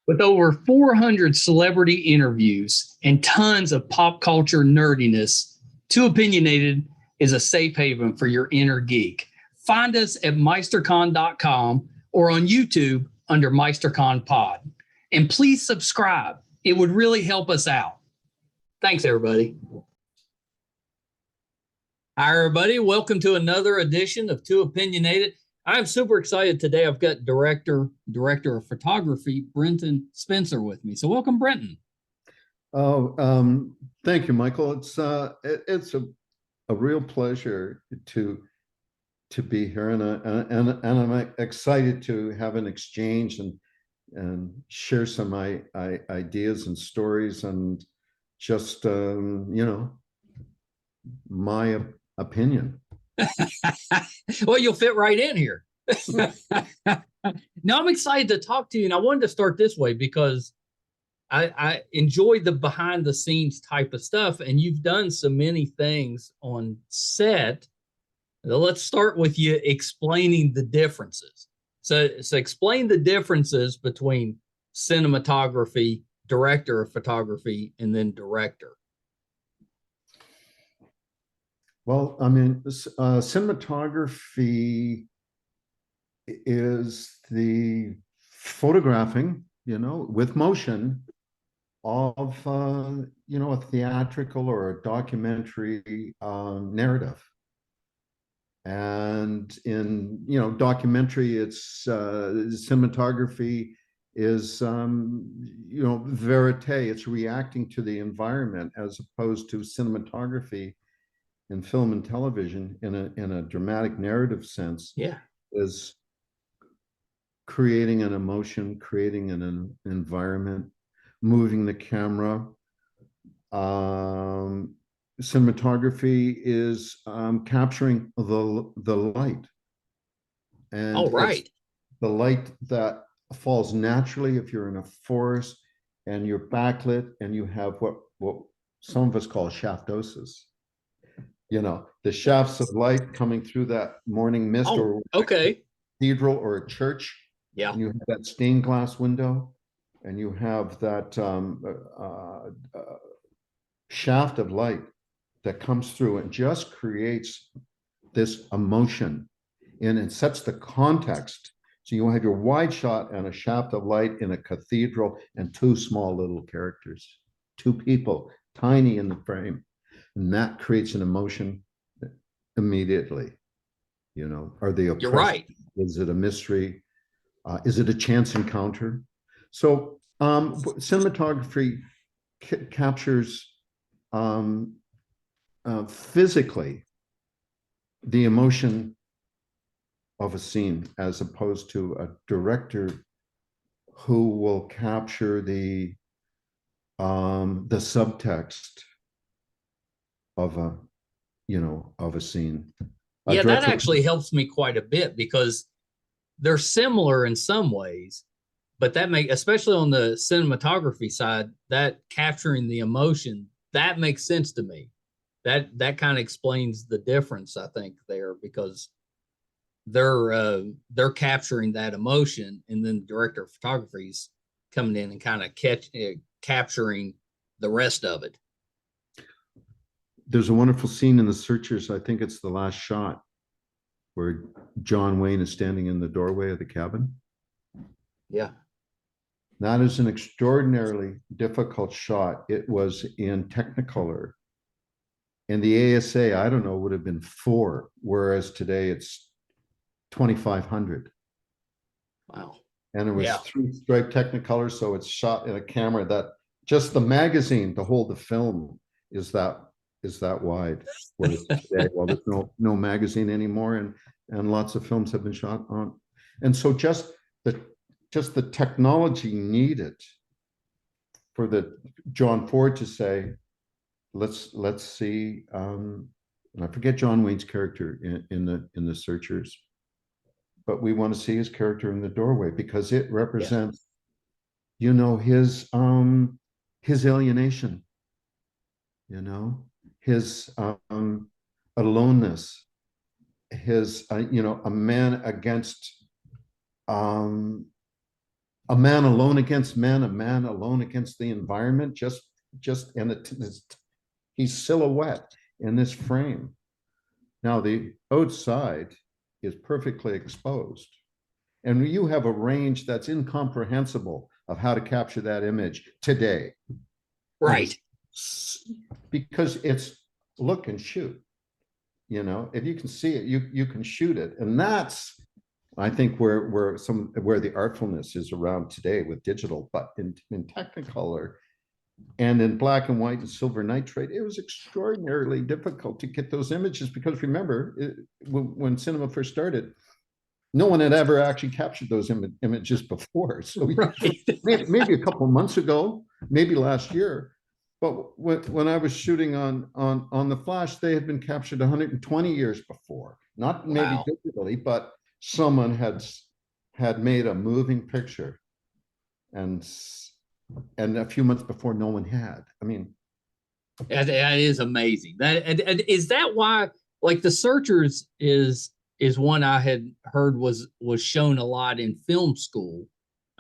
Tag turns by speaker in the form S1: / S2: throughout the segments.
S1: With over 400 celebrity interviews and tons of pop culture nerdiness, Too Opinionated is a safe haven for your inner geek. Find us at meistercon.com or on YouTube under MeisterCon Pod. And please subscribe. It would really help us out. Thanks, everybody. Hi, everybody. Welcome to another edition of Too Opinionated. I'm super excited today. I've got director of photography, Brenton Spencer, with me. So welcome, Brenton.
S2: Thank you, Michael. It's a real pleasure to be here, and I'm excited to have an exchange and share some ideas and stories and just my opinion.
S1: Well, you'll fit right in here. Now I'm excited to talk to you, and I wanted to start this way because I enjoy the behind the scenes type of stuff, and you've done so many things on set. Let's start with you explaining the differences. So explain the differences between cinematography, director of photography, and then director.
S2: Well, I mean, cinematography is the photographing, with motion of, a theatrical or a documentary narrative. And in, documentary, it's cinematography is, verite, it's reacting to the environment, as opposed to cinematography in film and television in a dramatic narrative sense, is creating an emotion, creating an environment, moving the camera. Cinematography is capturing the light, and the light that falls naturally if you're in a forest and you're backlit and you have what some of us call shaftoses. The shafts of light coming through that morning mist, or a cathedral or a church. And you have that stained glass window, and you have that shaft of light that comes through and just creates this emotion, and it sets the context. So you have your wide shot and a shaft of light in a cathedral and two small little characters, two people, tiny in the frame. And that creates an emotion immediately. Are they oppressed?
S1: You're right.
S2: Is it a mystery? Is it a chance encounter? So cinematography captures physically the emotion of a scene, as opposed to a director who will capture the subtext of a scene.
S1: That actually helps me quite a bit, because they're similar in some ways, but especially on the cinematography side, that capturing the emotion, that makes sense to me. That kind of explains the difference, I think, there, because they're capturing that emotion, and then the director of photography is coming in and kind of capturing the rest of it.
S2: There's a wonderful scene in The Searchers, I think it's the last shot, where John Wayne is standing in the doorway of the cabin.
S1: Yeah.
S2: That is an extraordinarily difficult shot. It was in Technicolor. And the ASA, I don't know, would have been 4, whereas today it's 2,500.
S1: Wow.
S2: And it was 3-stripe Technicolor, so it's shot in a camera that just the magazine to hold the film is that wide. Whereas today, well, there's no magazine anymore, and lots of films have been shot on. And so just the technology needed for the John Ford to say, let's see, and I forget John Wayne's character in the Searchers, but we want to see his character in the doorway, because it represents his alienation, his aloneness, his a man against a a man alone against men, a man alone against the environment, he's silhouette in this frame. Now the outside is perfectly exposed, and you have a range that's incomprehensible of how to capture that image today.
S1: Right.
S2: Because it's look and shoot. You know, if you can see it, you can shoot it. And that's, I think, where the artfulness is around today with digital, but in Technicolor and in black and white and silver nitrate, it was extraordinarily difficult to get those images, because remember, when cinema first started, no one had ever actually captured those images before. So
S1: Right.
S2: maybe a couple of months ago, maybe last year, but when I was shooting on the flash, they had been captured 120 years before. Not maybe
S1: Wow.
S2: digitally, but someone had made a moving picture, and a few months before, no one had. I mean,
S1: that is amazing. And is that why, like, The Searchers is one I had heard was shown a lot in film school.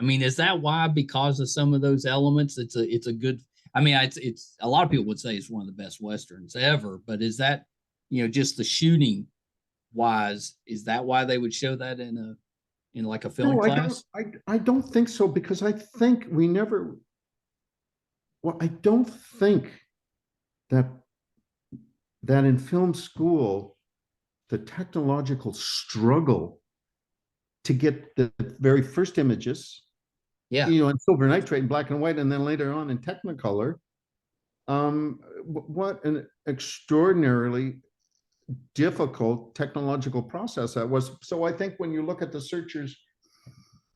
S1: I mean, is that why, because of some of those elements, it's a good, I mean, it's a lot of people would say it's one of the best Westerns ever, but is that, just the shooting wise, is that why they would show that in like a film class?
S2: I don't think so, because I think we never, well, I don't think that in film school, the technological struggle to get the very first images,
S1: Yeah.
S2: in silver nitrate and black and white, and then later on in Technicolor, what an extraordinarily difficult technological process that was. So I think when you look at The Searchers,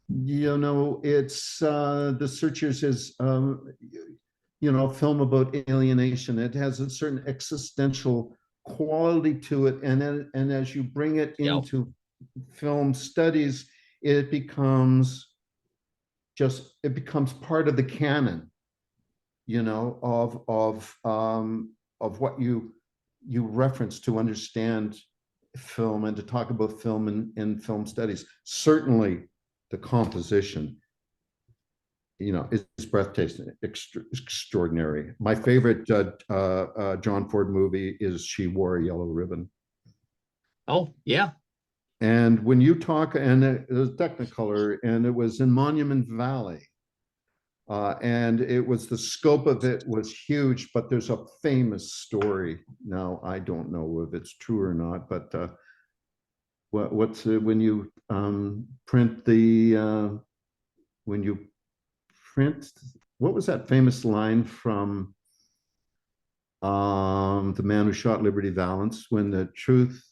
S2: it's The Searchers is film about alienation. It has a certain existential quality to it, and as you bring it into film studies, it becomes part of the canon, of what you reference to understand film and to talk about film in film studies. Certainly the composition, is breathtaking, extraordinary. My favorite John Ford movie is She Wore a Yellow Ribbon.
S1: Oh, yeah.
S2: And when you talk, and it was Technicolor, and it was in Monument Valley, and it was, the scope of it was huge, but there's a famous story. Now, I don't know if it's true or not, but when you print, what was that famous line from The Man Who Shot Liberty Valance, when the truth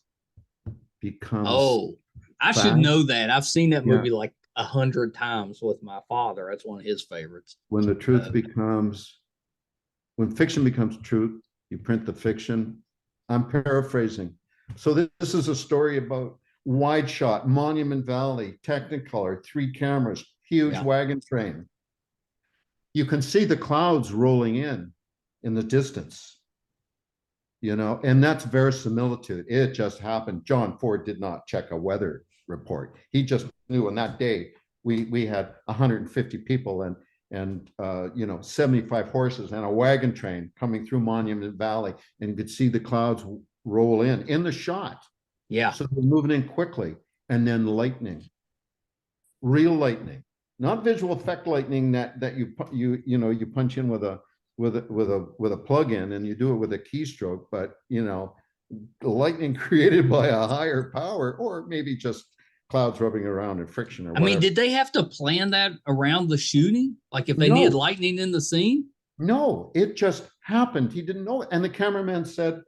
S2: becomes,
S1: oh, I
S2: fact?
S1: should know that. I've seen that movie like 100 times with my father. That's one of his favorites.
S2: When the truth when fiction becomes truth, you print the fiction. I'm paraphrasing. So this is a story about wide shot, Monument Valley, Technicolor, 3 cameras, huge wagon train. You can see the clouds rolling in the distance, and that's verisimilitude. It just happened. John Ford did not check a weather report. He just knew on that day we had 150 people and 75 horses and a wagon train coming through Monument Valley, and you could see the clouds roll in the shot.
S1: Yeah.
S2: So they're moving in quickly, and then lightning, real lightning, not visual effect lightning that you punch in with a plug-in and you do it with a keystroke, but lightning created by a higher power, or maybe just clouds rubbing around and friction, or whatever.
S1: I mean, did they have to plan that around the shooting? Like, if they needed lightning in the scene?
S2: No, it just happened. He didn't know it. And the cameraman said,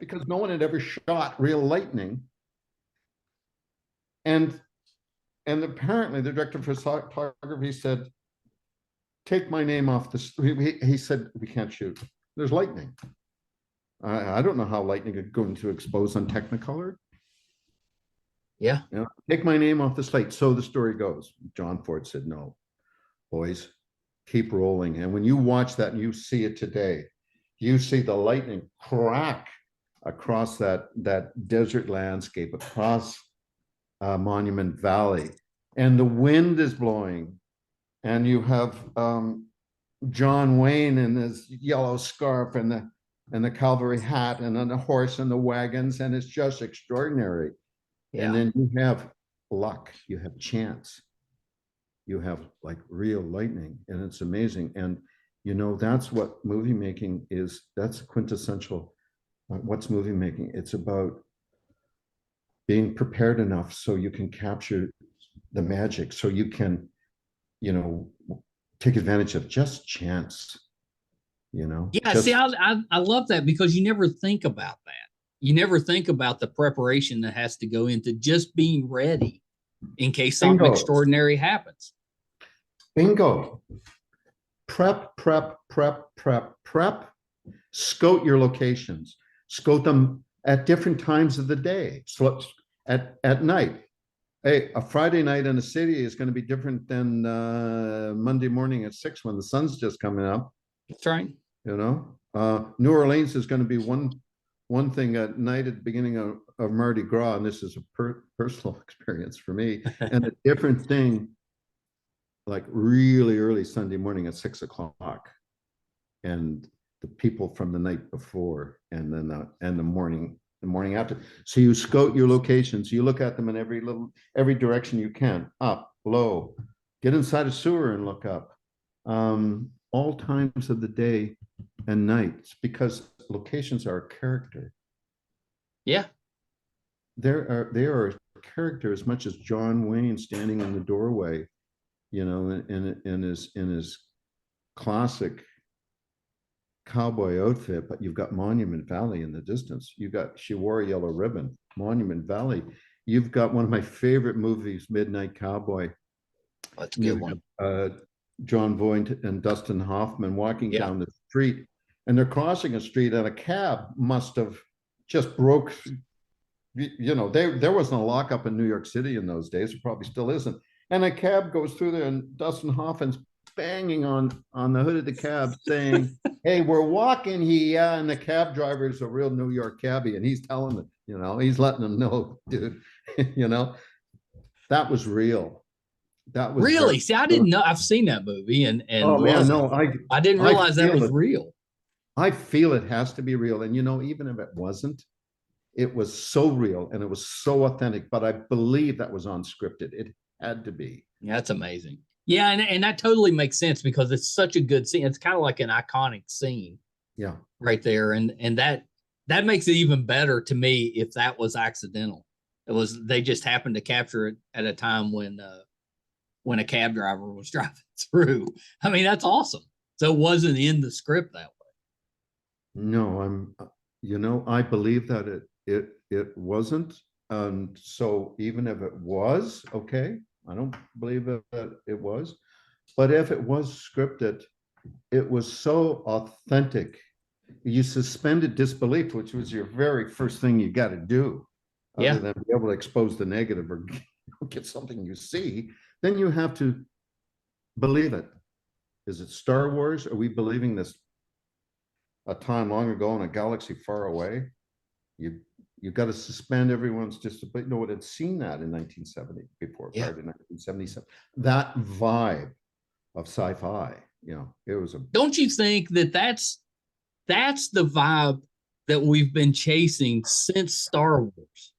S2: because no one had ever shot real lightning. And apparently the director of photography said, take my name off this. He said, we can't shoot. There's lightning. I don't know how lightning is going to expose on Technicolor.
S1: Yeah.
S2: Take my name off the slate. So the story goes. John Ford said, no, boys, keep rolling. And when you watch that and you see it today, you see the lightning crack across that desert landscape, across Monument Valley, and the wind is blowing, and you have John Wayne in his yellow scarf and the cavalry hat, and then the horse and the wagons, and it's just extraordinary.
S1: Yeah.
S2: And then you have luck, you have chance, you have like real lightning, and it's amazing. And that's what movie making is. That's quintessential. What's movie making? It's about being prepared enough so you can capture the magic, so you can, take advantage of just chance.
S1: Yeah, see, I love that, because you never think about that. You never think about the preparation that has to go into just being ready in case something
S2: Bingo.
S1: extraordinary happens.
S2: Bingo. Prep, prep, prep, prep, prep. Scout your locations. Scout them at different times of the day. So at night. Hey, a Friday night in the city is going to be different than Monday morning at 6 when the sun's just coming up.
S1: That's right.
S2: New Orleans is going to be one thing at night at the beginning of Mardi Gras, and this is a personal experience for me, and a different thing like really early Sunday morning at 6 o'clock, and the people from the night before, and then the morning after. So you scout your locations, you look at them in every direction you can, up, low, get inside a sewer and look up, all times of the day and nights, because locations are a character.
S1: Yeah.
S2: They are a character as much as John Wayne standing in the doorway, in his classic cowboy outfit, but you've got Monument Valley in the distance. She wore a yellow ribbon, Monument Valley. You've got one of my favorite movies, Midnight Cowboy.
S1: That's a good one.
S2: John Voight and Dustin Hoffman walking down the street, and they're crossing a street, and a cab must have just broke. There wasn't a lockup in New York City in those days. It probably still isn't. And a cab goes through there, and Dustin Hoffman's banging on the hood of the cab saying, "Hey, we're walking here." And the cab driver is a real New York cabbie, and he's telling them, he's letting them know, dude, that was real. That was
S1: really. See, I didn't know. I've seen that movie, and
S2: oh man, no,
S1: I didn't realize that was real.
S2: I feel it has to be real, and even if it wasn't, it was so real and it was so authentic. But I believe that was unscripted. It had to be.
S1: Yeah, that's amazing. Yeah, and that totally makes sense, because it's such a good scene. It's kind of like an iconic scene.
S2: Yeah.
S1: Right there. And that makes it even better to me if that was accidental. They just happened to capture it at a time when a cab driver was driving through. I mean, that's awesome. So it wasn't in the script that way.
S2: No, I believe that it wasn't. And so even if it was, okay, I don't believe that it was, but if it was scripted, it was so authentic. You suspended disbelief, which was your very first thing you got to do, other than be able to expose the negative or get something you see. Then you have to believe it. Is it Star Wars? Are we believing this a time long ago in a galaxy far away? You got to suspend everyone's disbelief. No one had seen that in 1970 before, prior to 1977. That vibe of sci-fi, it was a.
S1: Don't you think that's the vibe that we've been chasing since Star Wars?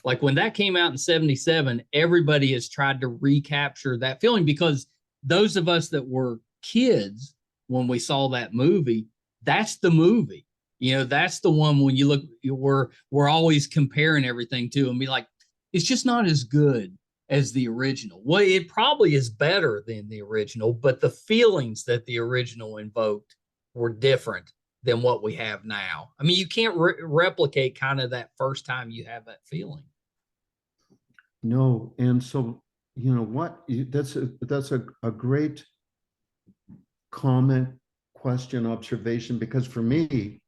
S1: Like when that came out in 77, everybody has tried to recapture that feeling, because those of us that were kids when we saw that movie, that's the movie. That's the one when you look, we're always comparing everything to and be like, it's just not as good as the original. Well, it probably is better than the original, but the feelings that the original invoked were different than what we have now. I mean, you can't replicate kind of that first time you have that feeling.
S2: No, and so what? That's a great comment, question, observation, because for me,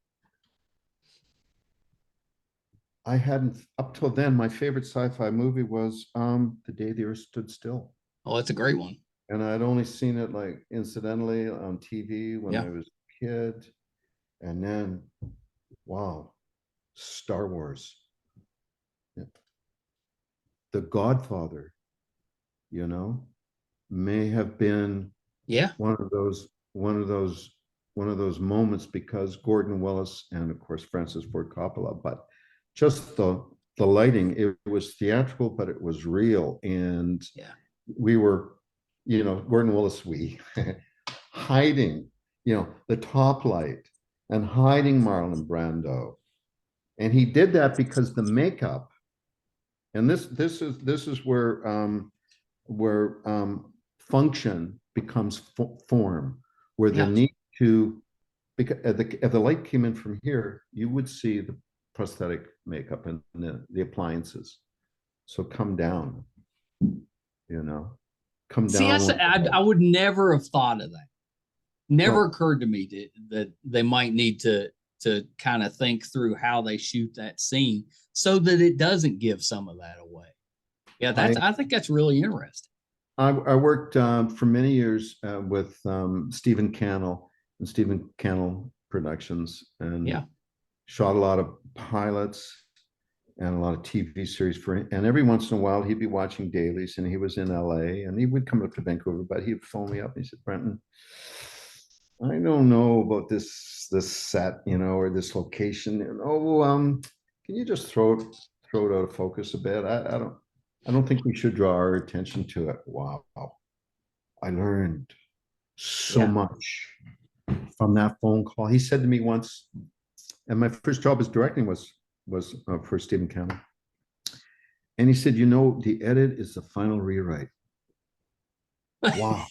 S2: I hadn't, up till then, my favorite sci-fi movie was The Day the Earth Stood Still.
S1: Oh, that's a great one.
S2: And I'd only seen it like incidentally on TV when I was a kid. And then, wow, Star Wars. The Godfather, may have been
S1: Yeah.
S2: One of those moments, because Gordon Willis and of course Francis Ford Coppola, but just the lighting, it was theatrical, but it was real. And
S1: Yeah.
S2: we were, Gordon Willis, we hiding, the top light and hiding Marlon Brando. And he did that because the makeup, and this is where function becomes form, where the
S1: Yeah.
S2: need to, because if the light came in from here, you would see the prosthetic makeup and the appliances. So come down, come
S1: See,
S2: down.
S1: I would never have thought of that. Never
S2: Well,
S1: occurred to me that they might need to kind of think through how they shoot that scene so that it doesn't give some of that away. Yeah, I think that's really interesting.
S2: I worked for many years with Stephen Cannell and Stephen Cannell Productions, and
S1: Yeah.
S2: shot a lot of pilots and a lot of TV series for him. And every once in a while, he'd be watching dailies, and he was in LA, and he would come up to Vancouver, but he'd phone me up and he said, Brenton, I don't know about this set, or this location. Oh, can you just throw it out of focus a bit? I don't think we should draw our attention to it. Wow. I learned so much from that phone call. He said to me once, and my first job as directing was for Stephen Cannell. And he said, the edit is the final rewrite. Wow.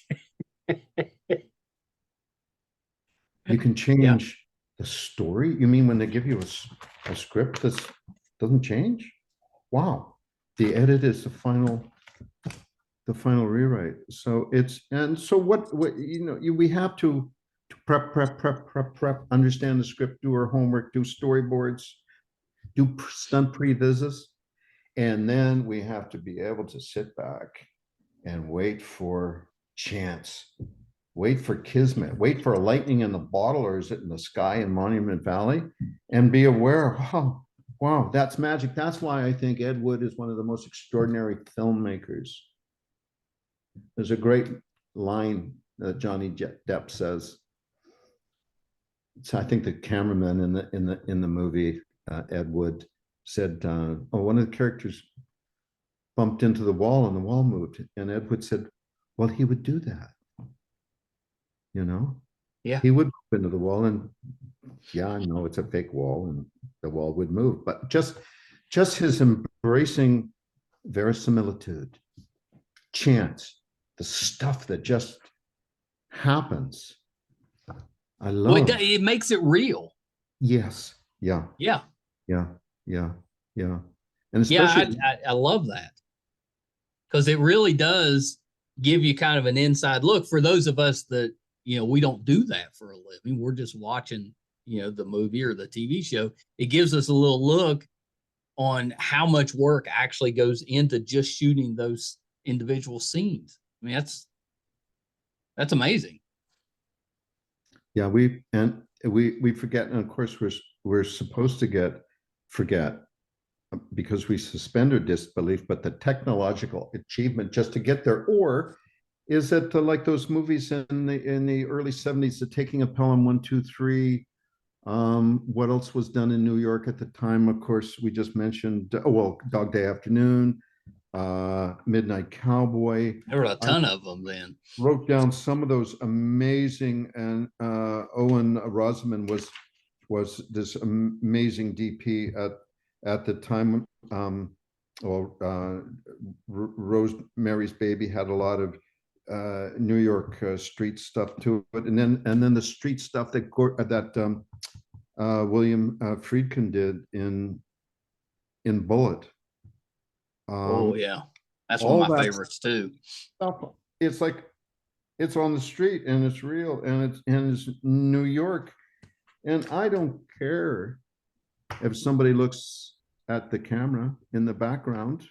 S2: You can change the story? You mean when they give you a script that doesn't change? Wow. The edit is the final rewrite. So what we have to prep, understand the script, do our homework, do storyboards, do stunt pre-visits, and then we have to be able to sit back and wait for chance, wait for kismet, wait for a lightning in the bottle, or is it in the sky in Monument Valley, and be aware, oh, wow, that's magic. That's why I think Ed Wood is one of the most extraordinary filmmakers. There's a great line that Johnny Depp says. So I think the cameraman in the movie, Ed Wood, said, one of the characters bumped into the wall and the wall moved, and Ed Wood said, well, he would do that.
S1: Yeah.
S2: He would bump into the wall, and I know it's a fake wall, and the wall would move, but just his embracing verisimilitude, chance, the stuff that just happens. I love.
S1: Well, it makes it real.
S2: Yes. Yeah.
S1: Yeah.
S2: Yeah. Yeah. Yeah. And especially,
S1: I love that, because it really does give you kind of an inside look for those of us that, we don't do that for a living. We're just watching, the movie or the TV show. It gives us a little look on how much work actually goes into just shooting those individual scenes. I mean, that's amazing.
S2: Yeah, we forget, and of course we're supposed to forget because we suspend our disbelief, but the technological achievement just to get there, or is it like those movies in the early 70s, the Taking of Pelham 1, 2, 3. What else was done in New York at the time? Of course, we just mentioned, Dog Day Afternoon, Midnight Cowboy.
S1: There were a ton of them then.
S2: Wrote down some of those amazing, and Owen Rosamond was this amazing DP at the time. Rosemary's Baby had a lot of New York street stuff to it, and then the street stuff that William Friedkin did in Bullet.
S1: Oh yeah, that's one of my favorites too.
S2: Stuff, it's like it's on the street and it's real, and it's New York, and I don't care if somebody looks at the camera in the background,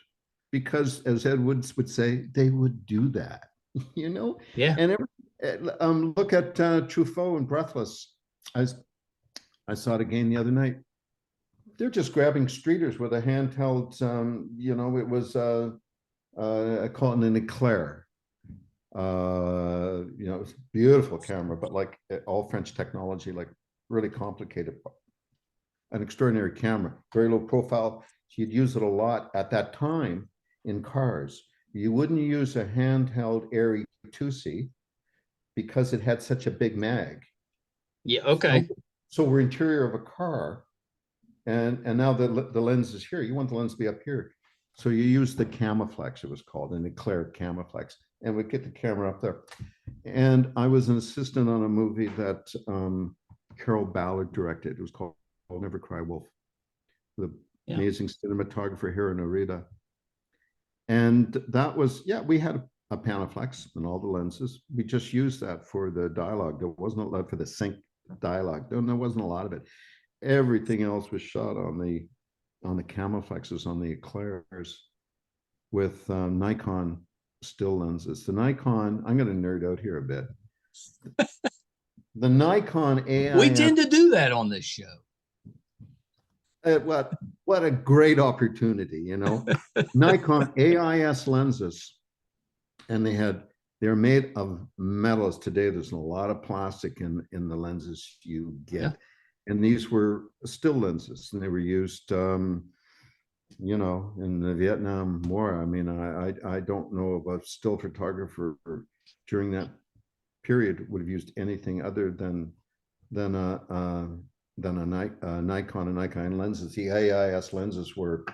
S2: because as Ed Wood would say, they would do that.
S1: Yeah.
S2: And look at Truffaut and Breathless. I saw it again the other night. They're just grabbing streeters with a handheld. It was I call it an eclair. it was a beautiful camera, but like all French technology, like really complicated, an extraordinary camera, very low profile. You'd use it a lot at that time in cars. You wouldn't use a handheld Airy 2C because it had such a big mag.
S1: Yeah. Okay.
S2: So we're interior of a car, and now the lens is here. You want the lens to be up here. So you use the Camaflex, it was called, an Eclair Camaflex. And we get the camera up there. And I was an assistant on a movie that Carol Ballard directed. It was called Never Cry Wolf. The amazing cinematographer here in Arita. And that was, we had a Panaflex and all the lenses. We just used that for the dialogue. There wasn't a lot for the sync dialogue. There wasn't a lot of it. Everything else was shot on the Camaflexes, on the Eclairs, with Nikon still lenses. The Nikon, I'm going to nerd out here a bit. The Nikon AI.
S1: We tend to do that on this show.
S2: What a great opportunity, you know. Nikon AIS lenses, and they're made of metals. Today there's a lot of plastic in the lenses you get, and these were still lenses, and they were used you know, in the Vietnam War. I mean, I don't know of a still photographer during that period would have used anything other than a Nikon and Nikon lenses. The AIS lenses were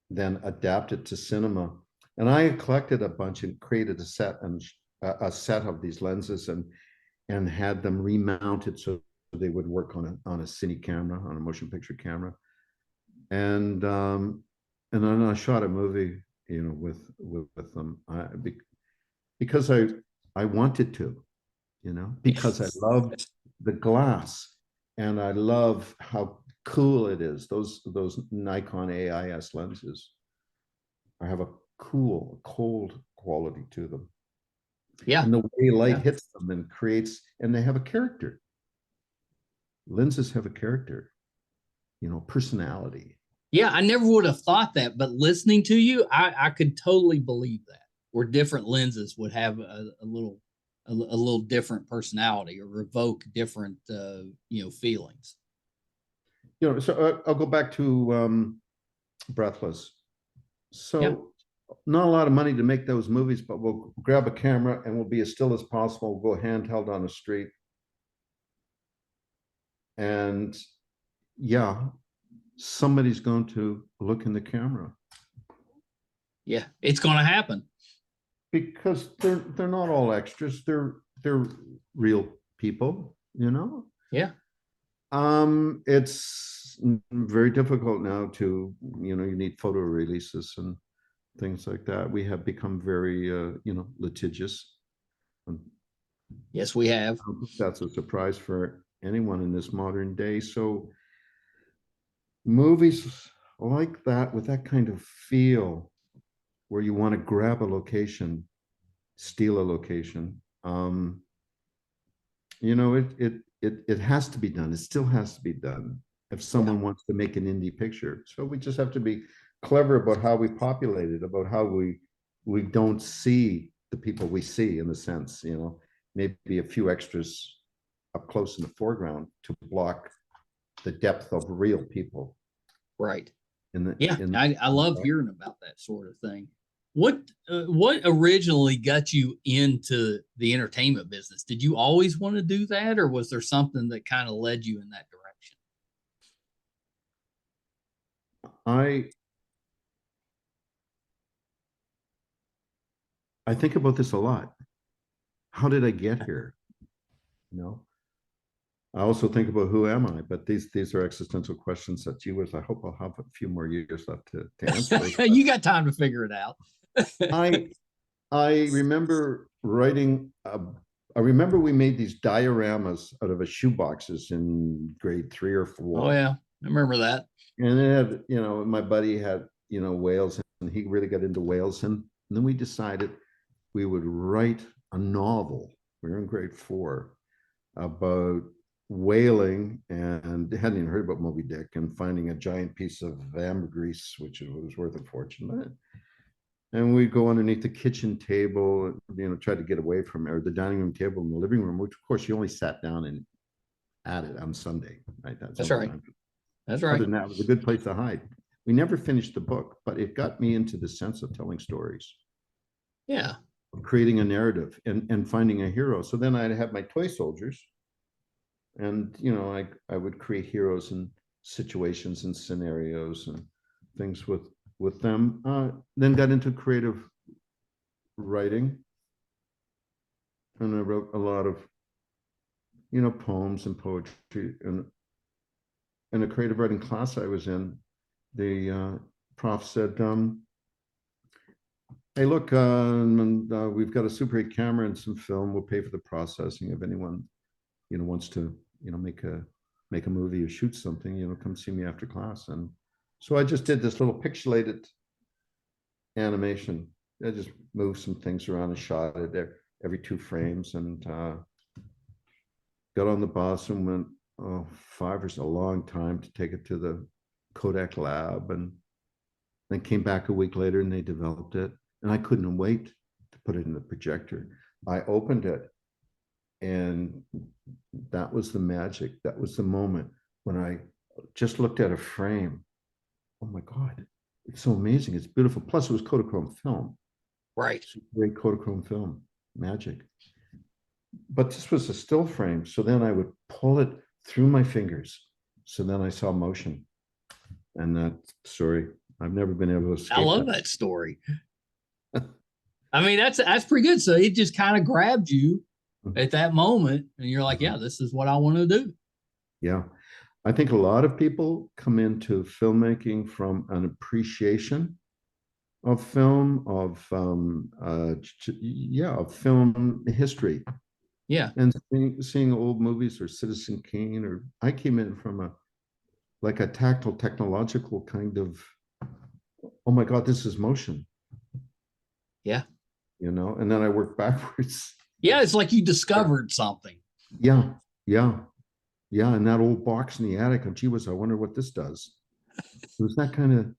S2: then adapted to cinema, and I collected a bunch and created a set of these lenses and had them remounted so they would work on a cine camera, on a motion picture camera, and then I shot a movie, you know, with them because I wanted to, you know, because I loved the glass. And I love how cool it is. Those Nikon AIS lenses have a cool, cold quality to them.
S1: Yeah.
S2: And the way light hits them and creates, and they have a character. Lenses have a character, you know, personality.
S1: Yeah, I never would have thought that, but listening to you, I could totally believe that. Where different lenses would have a little different personality or evoke different you know, feelings.
S2: You know, so I'll go back to Breathless. So not a lot of money to make those movies, but we'll grab a camera and we'll be as still as possible. We'll go handheld on the street. And somebody's going to look in the camera.
S1: Yeah, it's going to happen.
S2: Because they're not all extras. They're real people, you know?
S1: Yeah.
S2: It's very difficult now to, you know, you need photo releases and things like that. We have become very, you know, litigious.
S1: Yes, we have.
S2: I don't think that's a surprise for anyone in this modern day. So movies like that, with that kind of feel, where you want to grab a location, steal a location, you know, it has to be done. It still has to be done if someone wants to make an indie picture. So we just have to be clever about how we populate it, about how we don't see the people we see, in the sense, you know, maybe a few extras up close in the foreground to block the depth of real people.
S1: Right. I love hearing about that sort of thing. What originally got you into the entertainment business? Did you always want to do that, or was there something that kind of led you in that direction?
S2: I think about this a lot. How did I get here? You know, I also think about who am I, but these are existential questions that I hope I'll have a few more years left to answer.
S1: You got time to figure it out.
S2: I remember writing. I remember we made these dioramas out of a shoeboxes in grade 3 or 4.
S1: Oh yeah, I remember that.
S2: And it had, you know, my buddy had, you know, whales, and he really got into whales, and then we decided we would write a novel. We were in grade 4 about whaling, and hadn't even heard about Moby Dick, and finding a giant piece of ambergris, which was worth a fortune. And we'd go underneath the kitchen table, try to get away from it, or the dining room table in the living room, which of course you only sat down and at it on Sunday, right? That's
S1: That's
S2: the only
S1: right.
S2: time.
S1: That's
S2: Other
S1: right.
S2: than that, it was a good place to hide. We never finished the book, but it got me into the sense of telling stories,
S1: Yeah.
S2: creating a narrative and finding a hero. So then I'd have my toy soldiers, and I would create heroes and situations and scenarios and things with them. Then got into creative writing, and I wrote a lot of poems and poetry. And in a creative writing class I was in, the prof said, hey, look, we've got a Super 8 camera and some film. We'll pay for the processing. If anyone wants to make a movie or shoot something, come see me after class. And so I just did this little pixelated animation. I just moved some things around and shot it every 2 frames, and got on the bus and went, 5 years, a long time to take it to the Kodak lab, and then came back a week later and they developed it, and I couldn't wait to put it in the projector. I opened it, and that was the magic. That was the moment when I just looked at a frame. Oh my God, it's so amazing. It's beautiful. Plus it was Kodachrome film.
S1: Right.
S2: Great Kodachrome film, magic. But this was a still frame. So then I would pull it through my fingers. So then I saw motion. And that story, I've never been able to escape.
S1: I love that story. I mean, that's pretty good. So it just kind of grabbed you at that moment, and you're like, yeah, this is what I want to do.
S2: Yeah. I think a lot of people come into filmmaking from an appreciation of film, of film history.
S1: Yeah.
S2: And seeing old movies, or Citizen Kane, or I came in from a tactile technological kind of, oh my God, this is motion.
S1: Yeah.
S2: And then I worked backwards.
S1: Yeah, it's like you discovered something.
S2: Yeah. And that old box in the attic, and gee whiz, I wonder what this does. It was that kind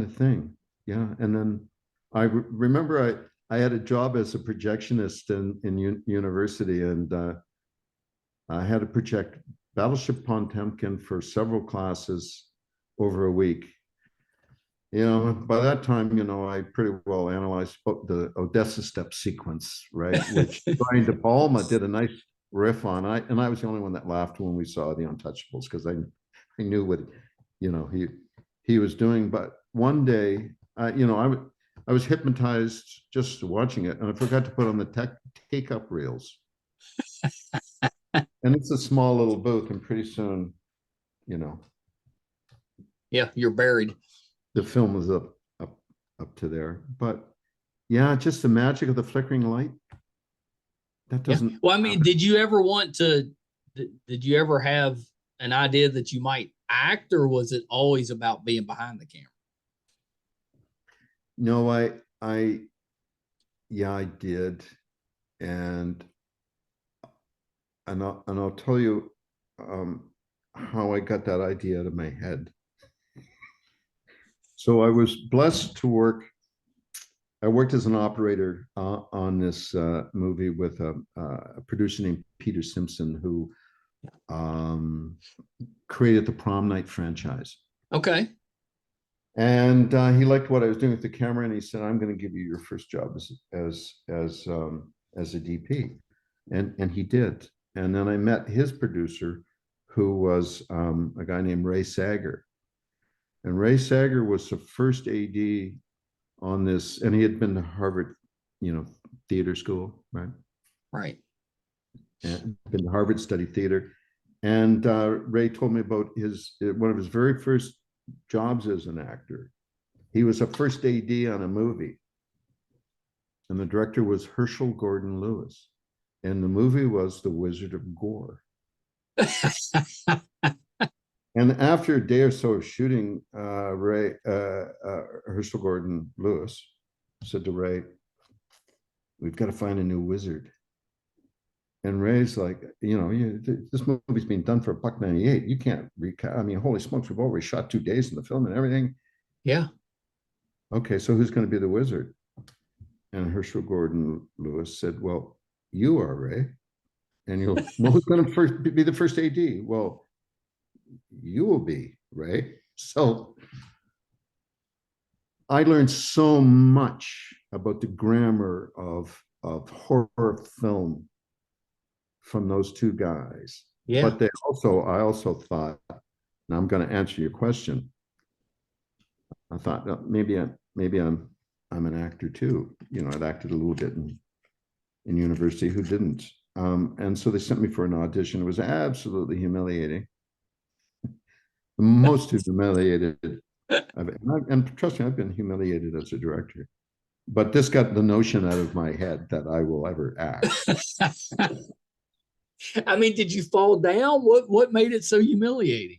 S2: of thing. Yeah. And then I remember I had a job as a projectionist in university, and I had to project Battleship Potemkin for several classes over a week. By that time, I pretty well analyzed the Odessa step sequence, right? Which Brian De Palma did a nice riff on. And I was the only one that laughed when we saw The Untouchables, because I knew what he was doing. But one day, I was hypnotized just watching it, and I forgot to put on the take-up reels. And it's a small little booth, and pretty soon,
S1: yeah, you're buried.
S2: The film was up to there. But yeah, just the magic of the flickering light. That doesn't.
S1: Yeah. Well, I mean, did you ever did you ever have an idea that you might act, or was it always about being behind the camera?
S2: No, I did. And I'll tell you how I got that idea out of my head. So I was blessed to work. I worked as an operator on this movie with a producer named Peter Simpson, who created the Prom Night franchise.
S1: Okay.
S2: And he liked what I was doing with the camera, and he said, "I'm going to give you your first job as a DP," and he did. And then I met his producer, who was a guy named Ray Sager. And Ray Sager was the first AD on this, and he had been to Harvard, theater school, right?
S1: Right.
S2: And been to Harvard, studied theater. And Ray told me about one of his very first jobs as an actor. He was a first AD on a movie, and the director was Herschel Gordon Lewis, and the movie was The Wizard of Gore. And after a day or so of shooting, Herschel Gordon Lewis said to Ray, "We've got to find a new wizard." And Ray's like, this movie's being done for $1.98. You can't recast. I mean, holy smokes, we've already shot 2 days in the film and everything.
S1: Yeah.
S2: okay, so who's going to be the wizard? And Herschel Gordon Lewis said, well, you are, Ray. And you'll, well, who's going to first be the first AD? Well, you will be, Ray. So I learned so much about the grammar of horror film from those two guys.
S1: Yeah.
S2: But I also thought, and I'm going to answer your question. I thought maybe I'm an actor too. You know, I'd acted a little bit in university. Who didn't? And so they sent me for an audition. It was absolutely humiliating. The most humiliated. And trust me, I've been humiliated as a director. But this got the notion out of my head that I will ever act.
S1: I mean, did you fall down? What made it so humiliating?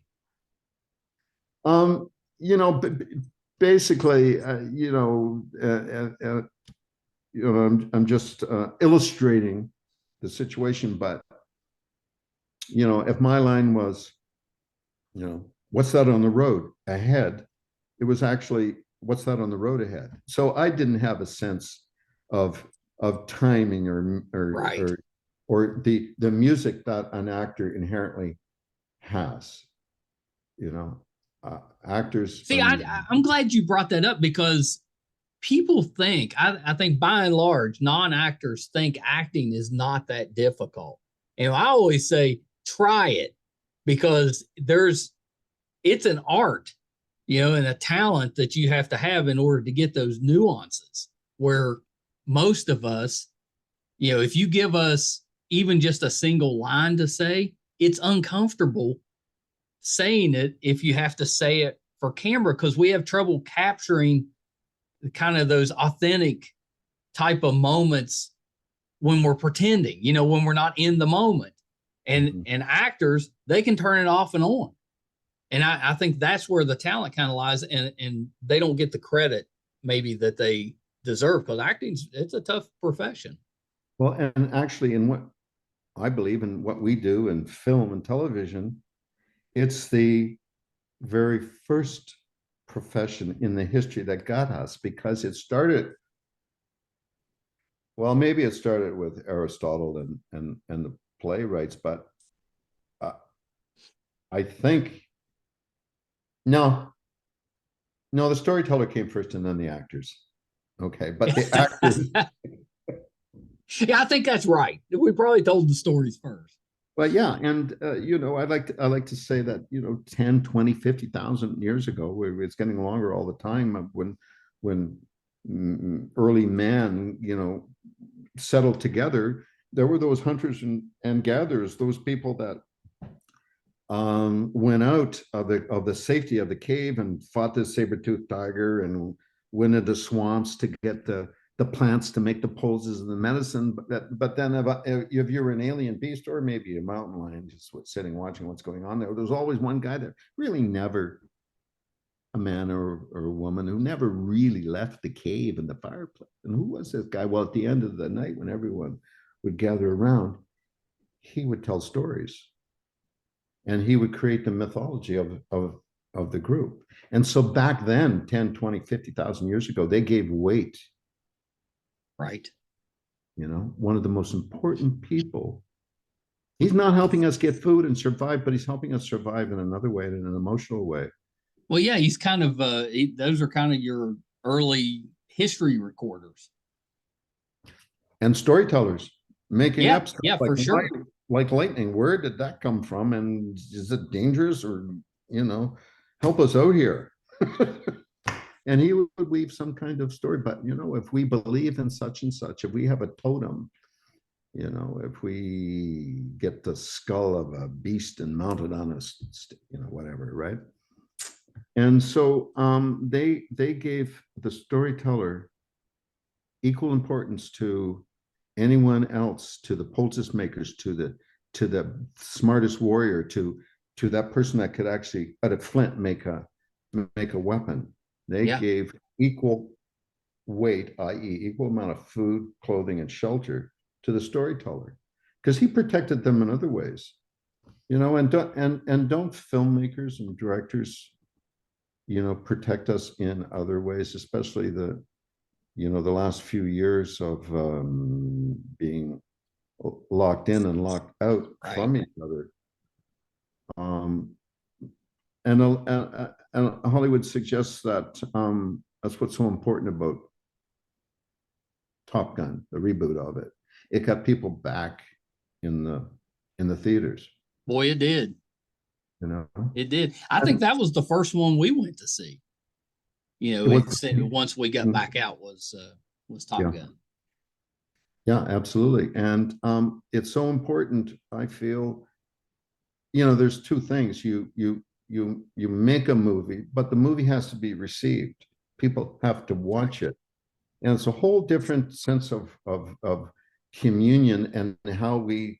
S2: You know, basically, I'm just illustrating the situation. But you know, if my line was, you know, what's that on the road ahead? It was actually, what's that on the road ahead? So I didn't have a sense of timing
S1: Right.
S2: or the music that an actor inherently has. You know, actors.
S1: See, I'm glad you brought that up because people think, I think by and large, non-actors think acting is not that difficult. And I always say, try it because it's an art, you know, and a talent that you have to have in order to get those nuances where most of us, you know, if you give us even just a single line to say, it's uncomfortable saying it if you have to say it for camera because we have trouble capturing kind of those authentic type of moments when we're pretending, you know, when we're not in the moment. And actors, they can turn it off and on. And I think that's where the talent kind of lies, and they don't get the credit maybe that they deserve because it's a tough profession.
S2: Well, and actually, in what I believe in what we do in film and television, it's the very first profession in the history that got us because it started. Well, maybe it started with Aristotle and the playwrights, but I think no, the storyteller came first and then the actors. Okay, but the actors.
S1: Yeah, I think that's right. We probably told the stories first.
S2: Well, yeah, and you know, I like to say that, you know, 10, 20, 50,000 years ago, it's getting longer all the time when early man, you know, settled together, there were those hunters and gatherers, those people that went out of the safety of the cave and fought the saber-toothed tiger and went into swamps to get the plants to make the poses and the medicine. But then if you're an alien beast or maybe a mountain lion just sitting watching what's going on there's always one guy that really never, a man or a woman who never really left the cave and the fireplace. And who was this guy? Well, at the end of the night when everyone would gather around, he would tell stories and he would create the mythology of the group. And so back then, 10, 20, 50,000 years ago, they gave weight.
S1: Right.
S2: You know, one of the most important people. He's not helping us get food and survive, but he's helping us survive in another way, in an emotional way.
S1: Well, yeah, he's kind of those are kind of your early history recorders
S2: and storytellers making up stuff.
S1: Yeah, for sure.
S2: Like lightning. Where did that come from? And is it dangerous? Or, you know, help us out here. And he would weave some kind of story. But, you know, if we believe in such and such, if we have a totem, you know, if we get the skull of a beast and mount it on us, you know, whatever, right? And so they gave the storyteller equal importance to anyone else, to the poultice makers, to the smartest warrior, to that person that could actually at a flint make a weapon. They gave equal weight, i.e., equal amount of food, clothing, and shelter to the storyteller, because he protected them in other ways. You know, and don't filmmakers and directors protect us in other ways, especially the last few years of being locked in and locked out from each other. And Hollywood suggests that that's what's so important about Top Gun, the reboot of it. It got people back in the theaters.
S1: Boy, it did. It did. I think that was the first one we went to see. Once we got back out was Top Gun.
S2: Yeah, absolutely. And it's so important, I feel. There's two things. You make a movie, but the movie has to be received. People have to watch it. And it's a whole different sense of communion and how we,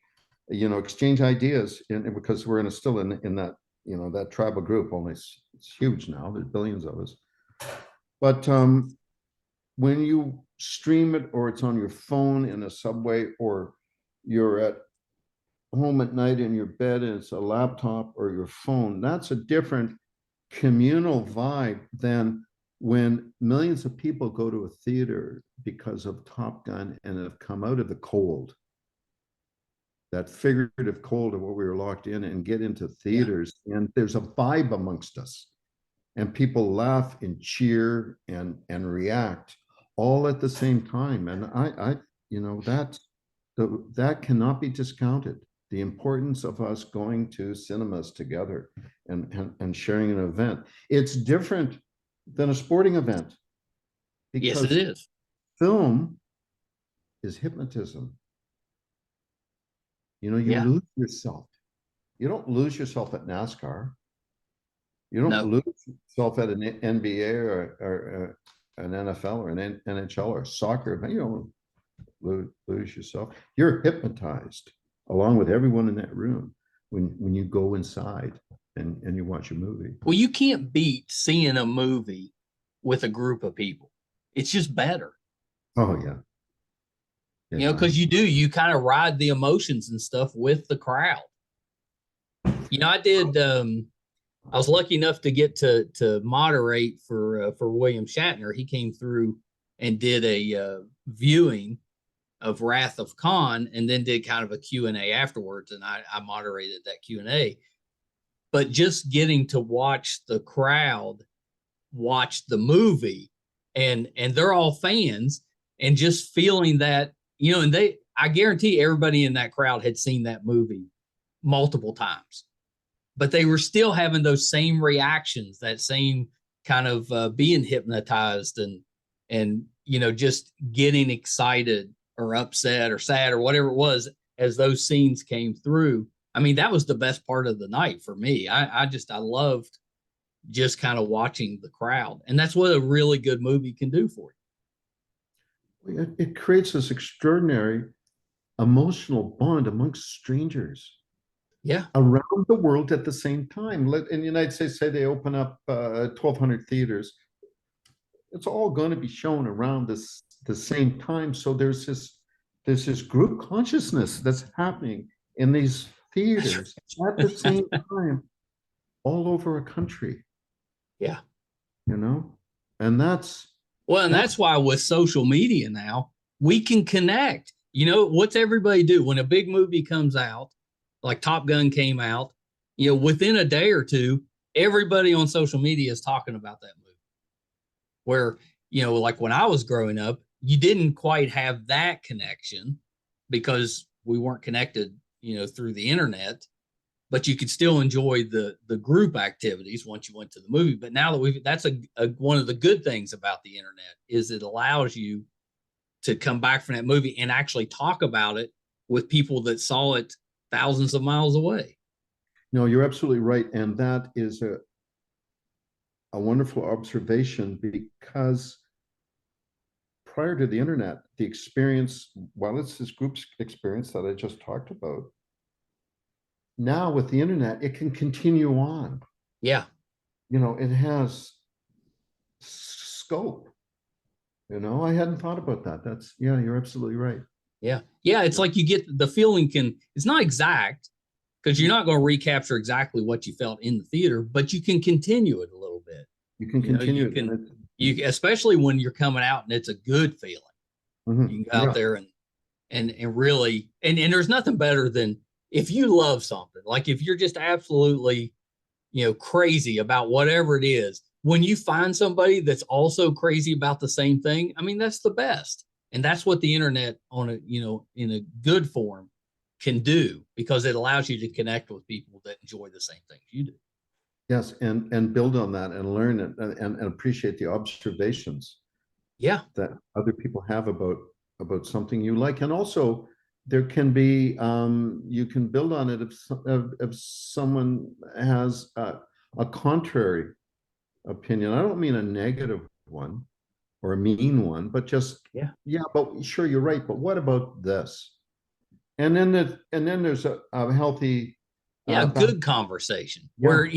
S2: exchange ideas. And because we're still in that, that tribal group, only it's huge now. There's billions of us. But when you stream it, or it's on your phone in a subway, or you're at home at night in your bed and it's a laptop or your phone, that's a different communal vibe than when millions of people go to a theater because of Top Gun and have come out of the cold, that figurative cold of what we were locked in, and get into theaters, and there's a vibe amongst us, and people laugh and cheer and react all at the same time. And that cannot be discounted. The importance of us going to cinemas together and sharing an event. It's different than a sporting event.
S1: Yes, it is.
S2: Film is hypnotism. You lose yourself. You don't lose yourself at NASCAR. You don't lose yourself at an NBA or an NFL or an NHL or soccer event. You don't lose yourself. You're hypnotized along with everyone in that room when you go inside and you watch a movie.
S1: Well, you can't beat seeing a movie with a group of people. It's just better.
S2: Oh, yeah.
S1: Because you kind of ride the emotions and stuff with the crowd. I did. I was lucky enough to get to moderate for William Shatner. He came through and did a viewing of Wrath of Khan, and then did kind of a Q&A afterwards, and I moderated that Q&A. But just getting to watch the crowd watch the movie, and they're all fans, and just feeling that, and I guarantee everybody in that crowd had seen that movie multiple times, but they were still having those same reactions, that same kind of being hypnotized and just getting excited or upset or sad or whatever it was as those scenes came through. I mean, that was the best part of the night for me. I loved just kind of watching the crowd. And that's what a really good movie can do for
S2: you. It creates this extraordinary emotional bond amongst strangers.
S1: Yeah.
S2: Around the world at the same time. In the United States, say they open up 1,200 theaters. It's all going to be shown around the same time. So there's this group consciousness that's happening in these theaters at the same time all over a country.
S1: Yeah.
S2: And that's
S1: why with social media now, we can connect. What's everybody do when a big movie comes out, like Top Gun came out, within a day or two, everybody on social media is talking about that movie. Where, like when I was growing up, you didn't quite have that connection because we weren't connected, through the internet, but you could still enjoy the group activities once you went to the movie. But now that that's one of the good things about the internet is it allows you to come back from that movie and actually talk about it with people that saw it thousands of miles away.
S2: No, you're absolutely right. And that is a wonderful observation, because prior to the internet, the experience, while it's this group's experience that I just talked about, now with the internet, it can continue on.
S1: Yeah.
S2: It has scope. I hadn't thought about that. You're absolutely right.
S1: Yeah. Yeah. It's like you get the feeling it's not exact, because you're not going to recapture exactly what you felt in the theater, but you can continue it a little bit.
S2: You can
S1: You know,
S2: continue
S1: you
S2: it. And
S1: can, you especially when you're coming out and it's a good feeling. You can go out there and really, and there's nothing better than if you love something, like if you're just absolutely, crazy about whatever it is, when you find somebody that's also crazy about the same thing, I mean, that's the best. And that's what the internet on a, in a good form can do, because it allows you to connect with people that enjoy the same things you do.
S2: Yes, and build on that and learn it and appreciate the observations
S1: Yeah.
S2: that other people have about something you like. And also there can be you can build on it if someone has a contrary opinion. I don't mean a negative one or a mean one, but just yeah, but sure, you're right, but what about this? And then there's a healthy
S1: Good conversation
S2: yeah.
S1: where,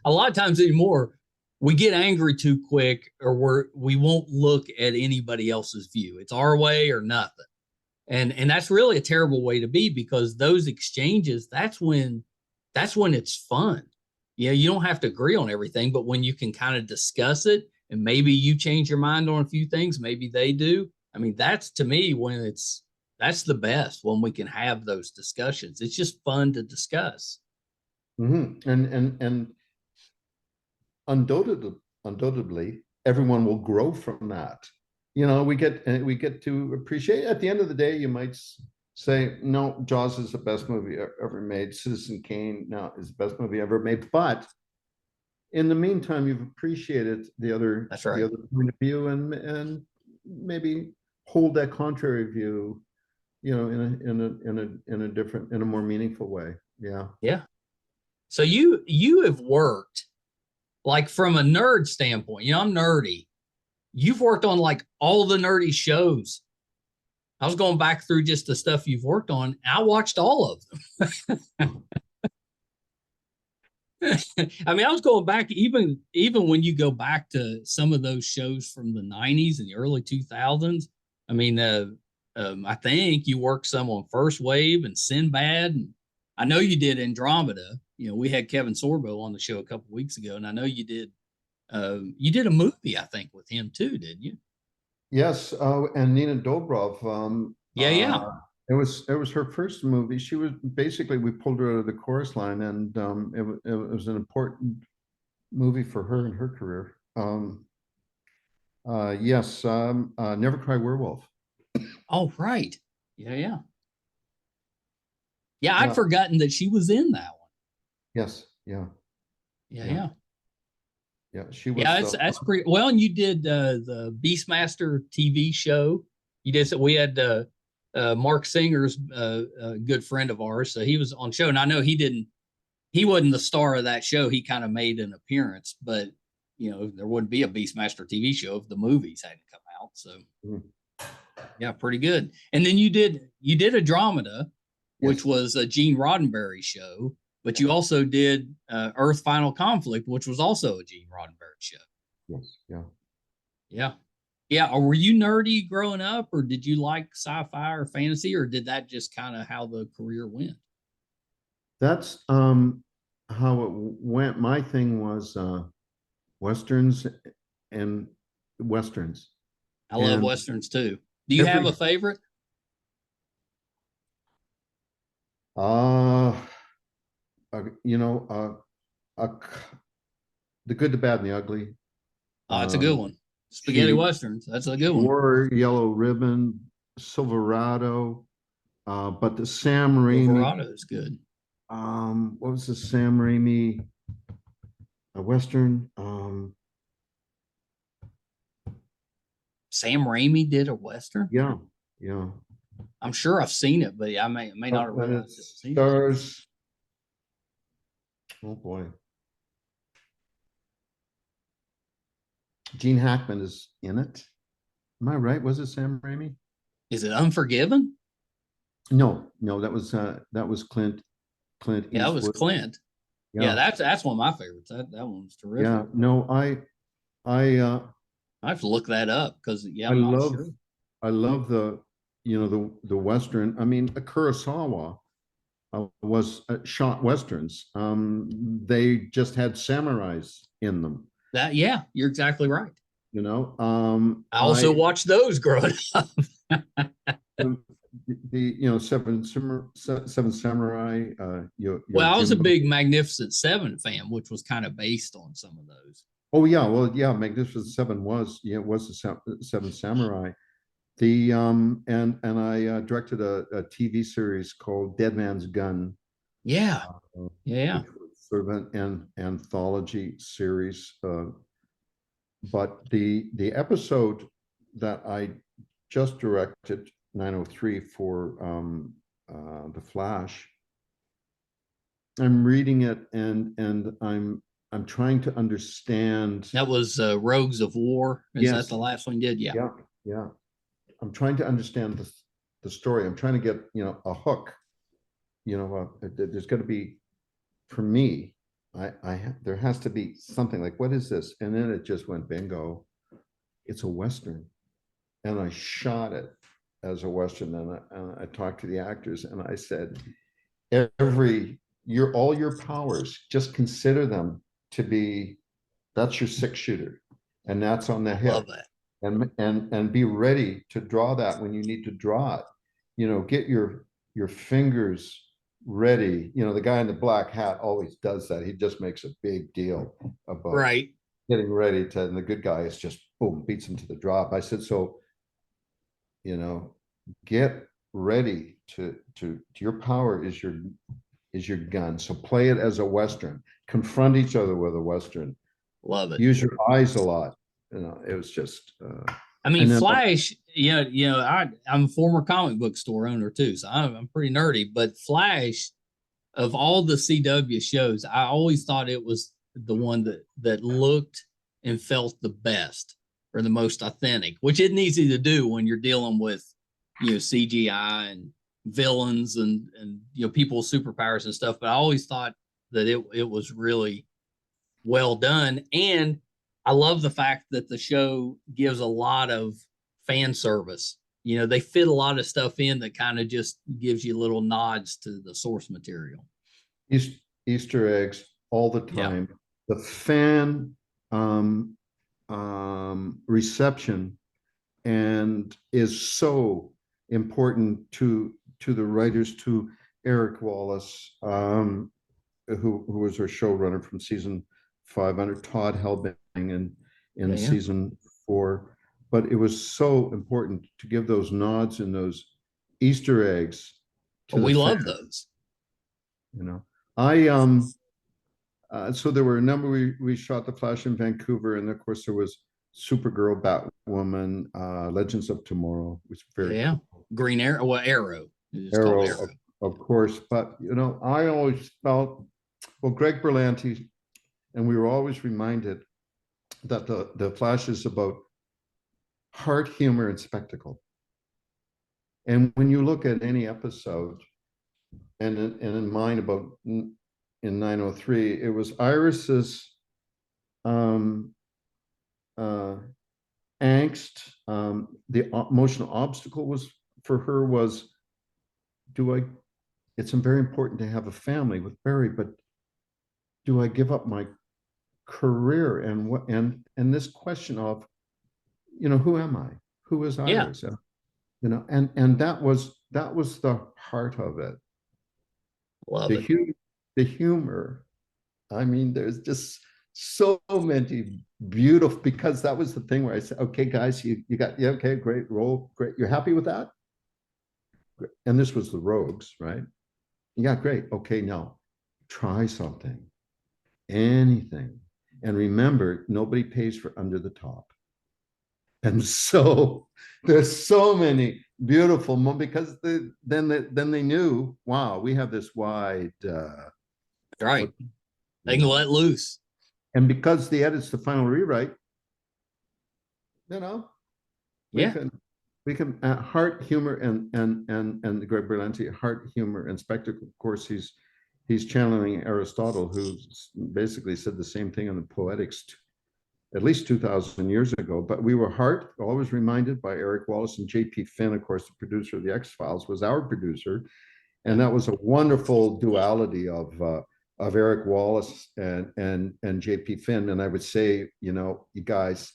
S1: a lot of times anymore, we get angry too quick, or we won't look at anybody else's view. It's our way or nothing. And that's really a terrible way to be, because those exchanges, that's when it's fun. You don't have to agree on everything, but when you can kind of discuss it and maybe you change your mind on a few things, maybe they do. I mean, that's to me that's the best, when we can have those discussions. It's just fun to discuss.
S2: And undoubtedly, everyone will grow from that. We get to appreciate. At the end of the day, you might say, no, Jaws is the best movie ever made. Citizen Kane now is the best movie ever made. But in the meantime, you've appreciated the other point of view, and maybe hold that contrary view, in a different, in a more meaningful way. Yeah.
S1: Yeah. So you have worked, like, from a nerd standpoint. I'm nerdy. You've worked on like all the nerdy shows. I was going back through just the stuff you've worked on. I watched all of them. I mean, I was going back, even when you go back to some of those shows from the 90s and the early 2000s. I mean, I think you worked some on First Wave and Sinbad, and I know you did Andromeda. We had Kevin Sorbo on the show a couple weeks ago, and I know you did a movie, I think, with him too, didn't you?
S2: Yes, and Nina Dobrov.
S1: Yeah.
S2: It was her first movie. She was basically, we pulled her out of the chorus line, and it was an important movie for her in her career. Yes, Never Cry Werewolf.
S1: Oh, right. Yeah. I'd forgotten that she was in that one.
S2: Yes. Yeah.
S1: Yeah.
S2: She was.
S1: Yeah, that's pretty well. And you did the Beastmaster TV show. You did. So we had Mark Singer's a good friend of ours, so he was on show. And I know he wasn't the star of that show. He kind of made an appearance, but there wouldn't be a Beastmaster TV show if the movies hadn't come out. So yeah, pretty good. And then you did Andromeda, which was a Gene Roddenberry show. But you also did Earth Final Conflict, which was also a Gene Roddenberry show.
S2: Yes.
S1: Yeah. Or were you nerdy growing up, or did you like sci-fi or fantasy, or did that just kind of how the career went?
S2: That's how it went. My thing was westerns and westerns.
S1: I love westerns too. Do you have a favorite?
S2: The Good, the Bad, and the Ugly.
S1: Oh, that's a good one. Spaghetti westerns. That's a good one.
S2: War, Yellow Ribbon, Silverado, but the Sam Raimi.
S1: Silverado is good.
S2: What was the Sam Raimi western?
S1: Sam Raimi did a western.
S2: Yeah.
S1: I'm sure I've seen it, but I may not have realized it.
S2: Stars. Oh boy. Gene Hackman is in it. Am I right? Was it Sam Raimi?
S1: Is it Unforgiven?
S2: No, that was Clint. Clint
S1: Yeah, that was Clint. Yeah, that's one of my favorites. That one's terrific.
S2: Yeah, no, I
S1: have to look that up, because I'm not sure.
S2: I love the western. I mean, Kurosawa was shot westerns. They just had samurais in them.
S1: Yeah, you're exactly right.
S2: You know,
S1: I also watched those growing up.
S2: Seven Samurai,
S1: Well, I was a
S2: Jimbo.
S1: big Magnificent Seven fan, which was kind of based on some of those.
S2: Oh yeah, well yeah, Magnificent Seven was, yeah, it was the Seven Samurai. The and I directed a TV series called Dead Man's Gun,
S1: Yeah, yeah.
S2: which was sort of an anthology series. But the episode that I just directed, 903, for the Flash, I'm reading it and I'm trying to understand.
S1: That was Rogues of War. Is that
S2: Yes,
S1: the last one you did? Yeah.
S2: yeah, yeah. I'm trying to understand the story. I'm trying to get, a hook. There's got to be, for me, there has to be something like, what is this? And then it just went bingo. It's a Western. And I shot it as a Western. And I talked to the actors and I said, all your powers, just consider them to be, that's your 6-shooter. And that's on the hip.
S1: Love that.
S2: And be ready to draw that when you need to draw it. Get your fingers ready. The guy in the black hat always does that. He just makes a big deal about getting ready to, and the good guy is just boom, beats him to the drop. I said, so get ready to your power is your gun. So play it as a Western, confront each other with a Western.
S1: Love it.
S2: Use your eyes a lot. It was just
S1: I mean, Flash, I'm a former comic book store owner too, so I'm pretty nerdy, but Flash, of all the CW shows, I always thought it was the one that looked and felt the best or the most authentic, which isn't easy to do when you're dealing with, CGI and villains and people with superpowers and stuff. But I always thought that it was really well done. And I love the fact that the show gives a lot of fan service. They fit a lot of stuff in that kind of just gives you little nods to the source material.
S2: Easter eggs all the time. Yeah. The fan reception and is so important to the writers, to Eric Wallace, who was our showrunner from season 5 under Todd Helbing in season 4. But it was so important to give those nods and those Easter eggs to
S1: we love those.
S2: So there were a number. We shot the Flash in Vancouver, and of course there was Supergirl, Batwoman, Legends of Tomorrow, which very
S1: cool. Green Arrow, Arrow.
S2: Arrow. Of course. But I always felt, Greg Berlanti, and we were always reminded that the Flash is about heart, humor, and spectacle. And when you look at any episode, and in mine about in 903, it was Iris's angst. The emotional obstacle was for her was, it's very important to have a family with Barry, but do I give up my career? And this question of, who am I? Who is Iris? Yeah. And that was the heart of it.
S1: Love it.
S2: The humor. I mean, there's just so many beautiful, because that was the thing where I said, okay, guys, you got, okay, great role. Great. You're happy with that? Great. And this was the Rogues, right? Yeah, great. Okay, now try something, anything. And remember, nobody pays for Under the Top. And so there's so many beautiful moments, because then they knew, wow, we have this wide
S1: right. They can let loose.
S2: And because the edit's the final rewrite, we can heart, humor, and the Greg Berlanti, heart, humor, and spectacle. Of course, he's channeling Aristotle, who basically said the same thing in the Poetics at least 2,000 years ago. But we were heart, always reminded by Eric Wallace, and J.P. Finn, of course, the producer of the X-Files, was our producer. And that was a wonderful duality of Eric Wallace and JP Finn, and I would say, you know, you guys,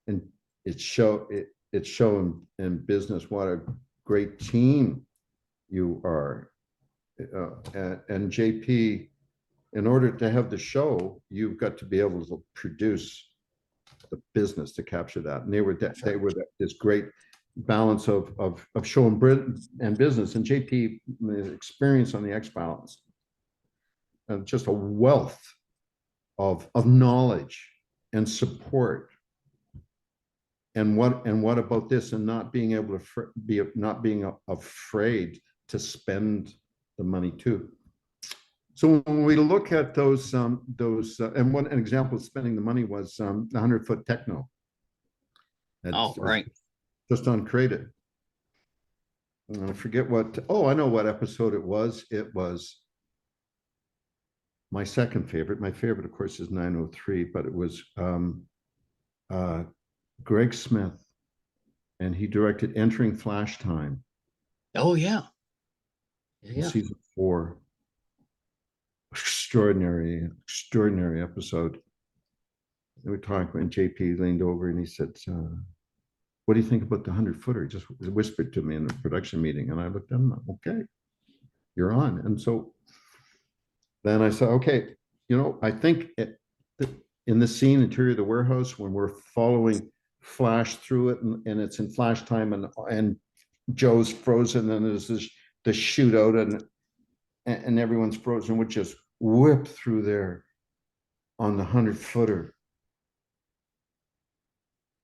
S2: and it's shown in business what a great team you are. And JP, in order to have the show, you've got to be able to produce the business to capture that. And they were this great balance of show and business. And JP experience on the X-Files, and just a wealth of knowledge and support. And what about this? And not being able to not being afraid to spend the money too. So when we look at those and one an example of spending the money was the 100-foot techno.
S1: Oh, right.
S2: Just uncrated. And I forget what. Oh, I know what episode it was. It was my second favorite. My favorite, of course, is 903, but it was Greg Smith, and he directed Entering Flash Time.
S1: Oh yeah.
S2: Season 4. Extraordinary episode. We talked when JP leaned over and he said, what do you think about the 100-footer? He just whispered to me in the production meeting, and I looked at him, okay, you're on. And so then I said, okay, you know, I think in the scene, interior of the warehouse, when we're following Flash through it, and it's in Flash time, and Joe's frozen, and there's the shootout, and everyone's frozen, would just whip through there on the 100-footer.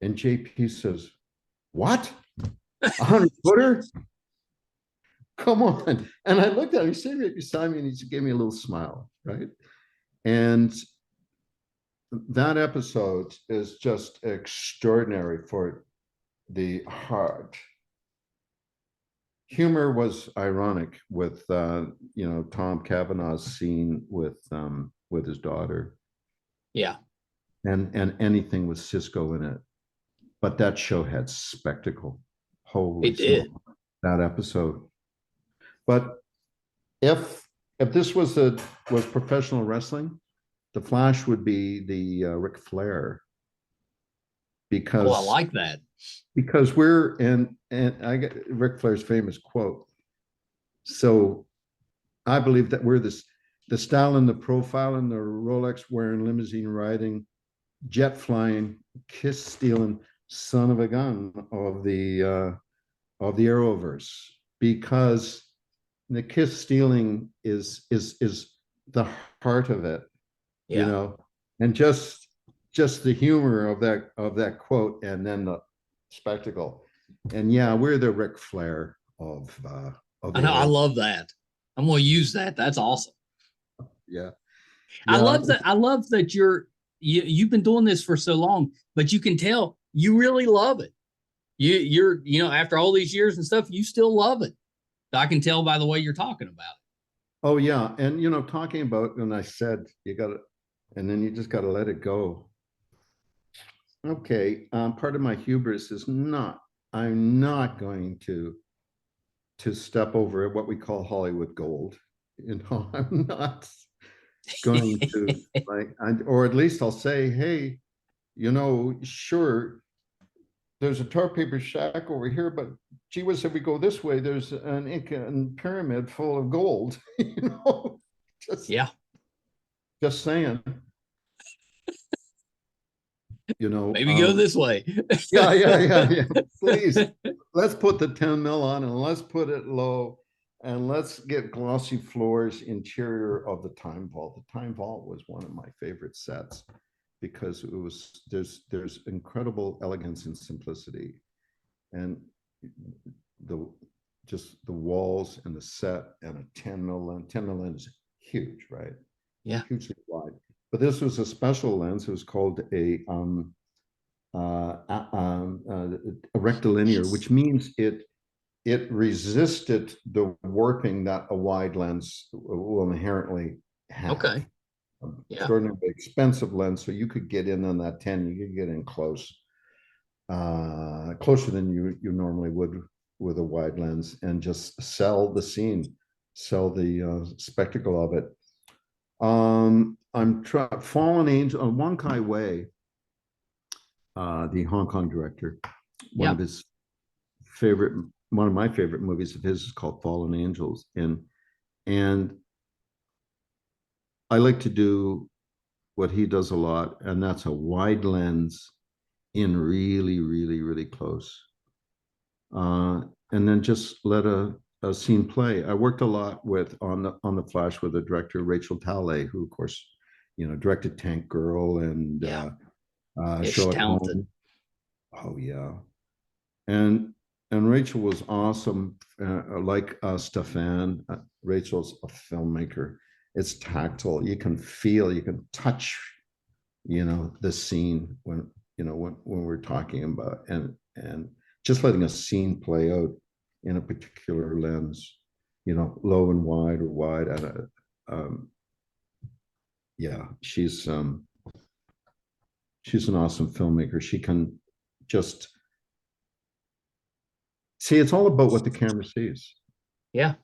S2: And JP says, what? 100-footer? Come on. And I looked at him, he sat right beside me, and he just gave me a little smile, right? And that episode is just extraordinary for the heart. Humor was ironic with you know, Tom Cavanaugh's scene with his daughter.
S1: Yeah.
S2: And anything with Cisco in it. But that show had spectacle. Holy
S1: it did.
S2: Smoke, that episode. But if this was professional wrestling, the Flash would be the Ric Flair. Because
S1: I like that.
S2: Because we're and I got Ric Flair's famous quote. So I believe that we're the style and the profile and the Rolex wearing, limousine riding, jet flying, kiss stealing son of a gun of the Arrowverse, because the kiss stealing is the heart of it, you know, and just the humor of that quote, and then the spectacle. And yeah, we're the Ric Flair of
S1: I know, I love that. I'm going to use that. That's awesome.
S2: Yeah.
S1: I love that. I love that you've been doing this for so long, but you can tell you really love it. You're you know, after all these years and stuff, you still love it. I can tell by the way you're talking about it.
S2: Oh yeah, and you know, talking about, and I said you got to, and then you just got to let it go. Okay, part of my hubris is I'm not going to step over what we call Hollywood gold. You know, I'm not going to or at least I'll say, hey, you know, sure, there's a tar paper shack over here, but gee whiz, if we go this way, there's an Incan pyramid full of gold. You know, just saying. You know,
S1: maybe go this way.
S2: yeah. Please, let's put the 10 mil on, and let's put it low, and let's get glossy floors, interior of the Time Vault. The Time Vault was one of my favorite sets, because it was there's incredible elegance and simplicity, and the walls and the set, and a 10 mil lens. 10 mil lens is huge, right?
S1: Yeah,
S2: hugely wide. But this was a special lens. It was called a rectilinear, which means it resisted the warping that a wide lens will inherently have.
S1: Okay.
S2: Extraordinarily expensive lens, so you could get in on that 10. You could get in closer than you normally would with a wide lens, and just sell the scene, sell the spectacle of it. I'm Fallen Angel, Wong Kai-wai, the Hong Kong director. One
S1: Yeah.
S2: of his favorite, one of my favorite movies of his is called Fallen Angels, and I like to do what he does a lot, and that's a wide lens in really, really, really close, and then just let a scene play. I worked a lot with on the Flash with the director Rachel Talalay, who of course, directed Tank Girl and
S1: Yeah. She's
S2: Sherlock
S1: talented.
S2: Holmes. Oh yeah, and and Rachel was awesome. Like Stefan, Rachel's a filmmaker. It's tactile. You can feel, you can touch, the scene when we're talking about and just letting a scene play out in a particular lens, low and wide or wide. Yeah, she's an awesome filmmaker. She can just see. It's all about what the camera sees.
S1: Yeah.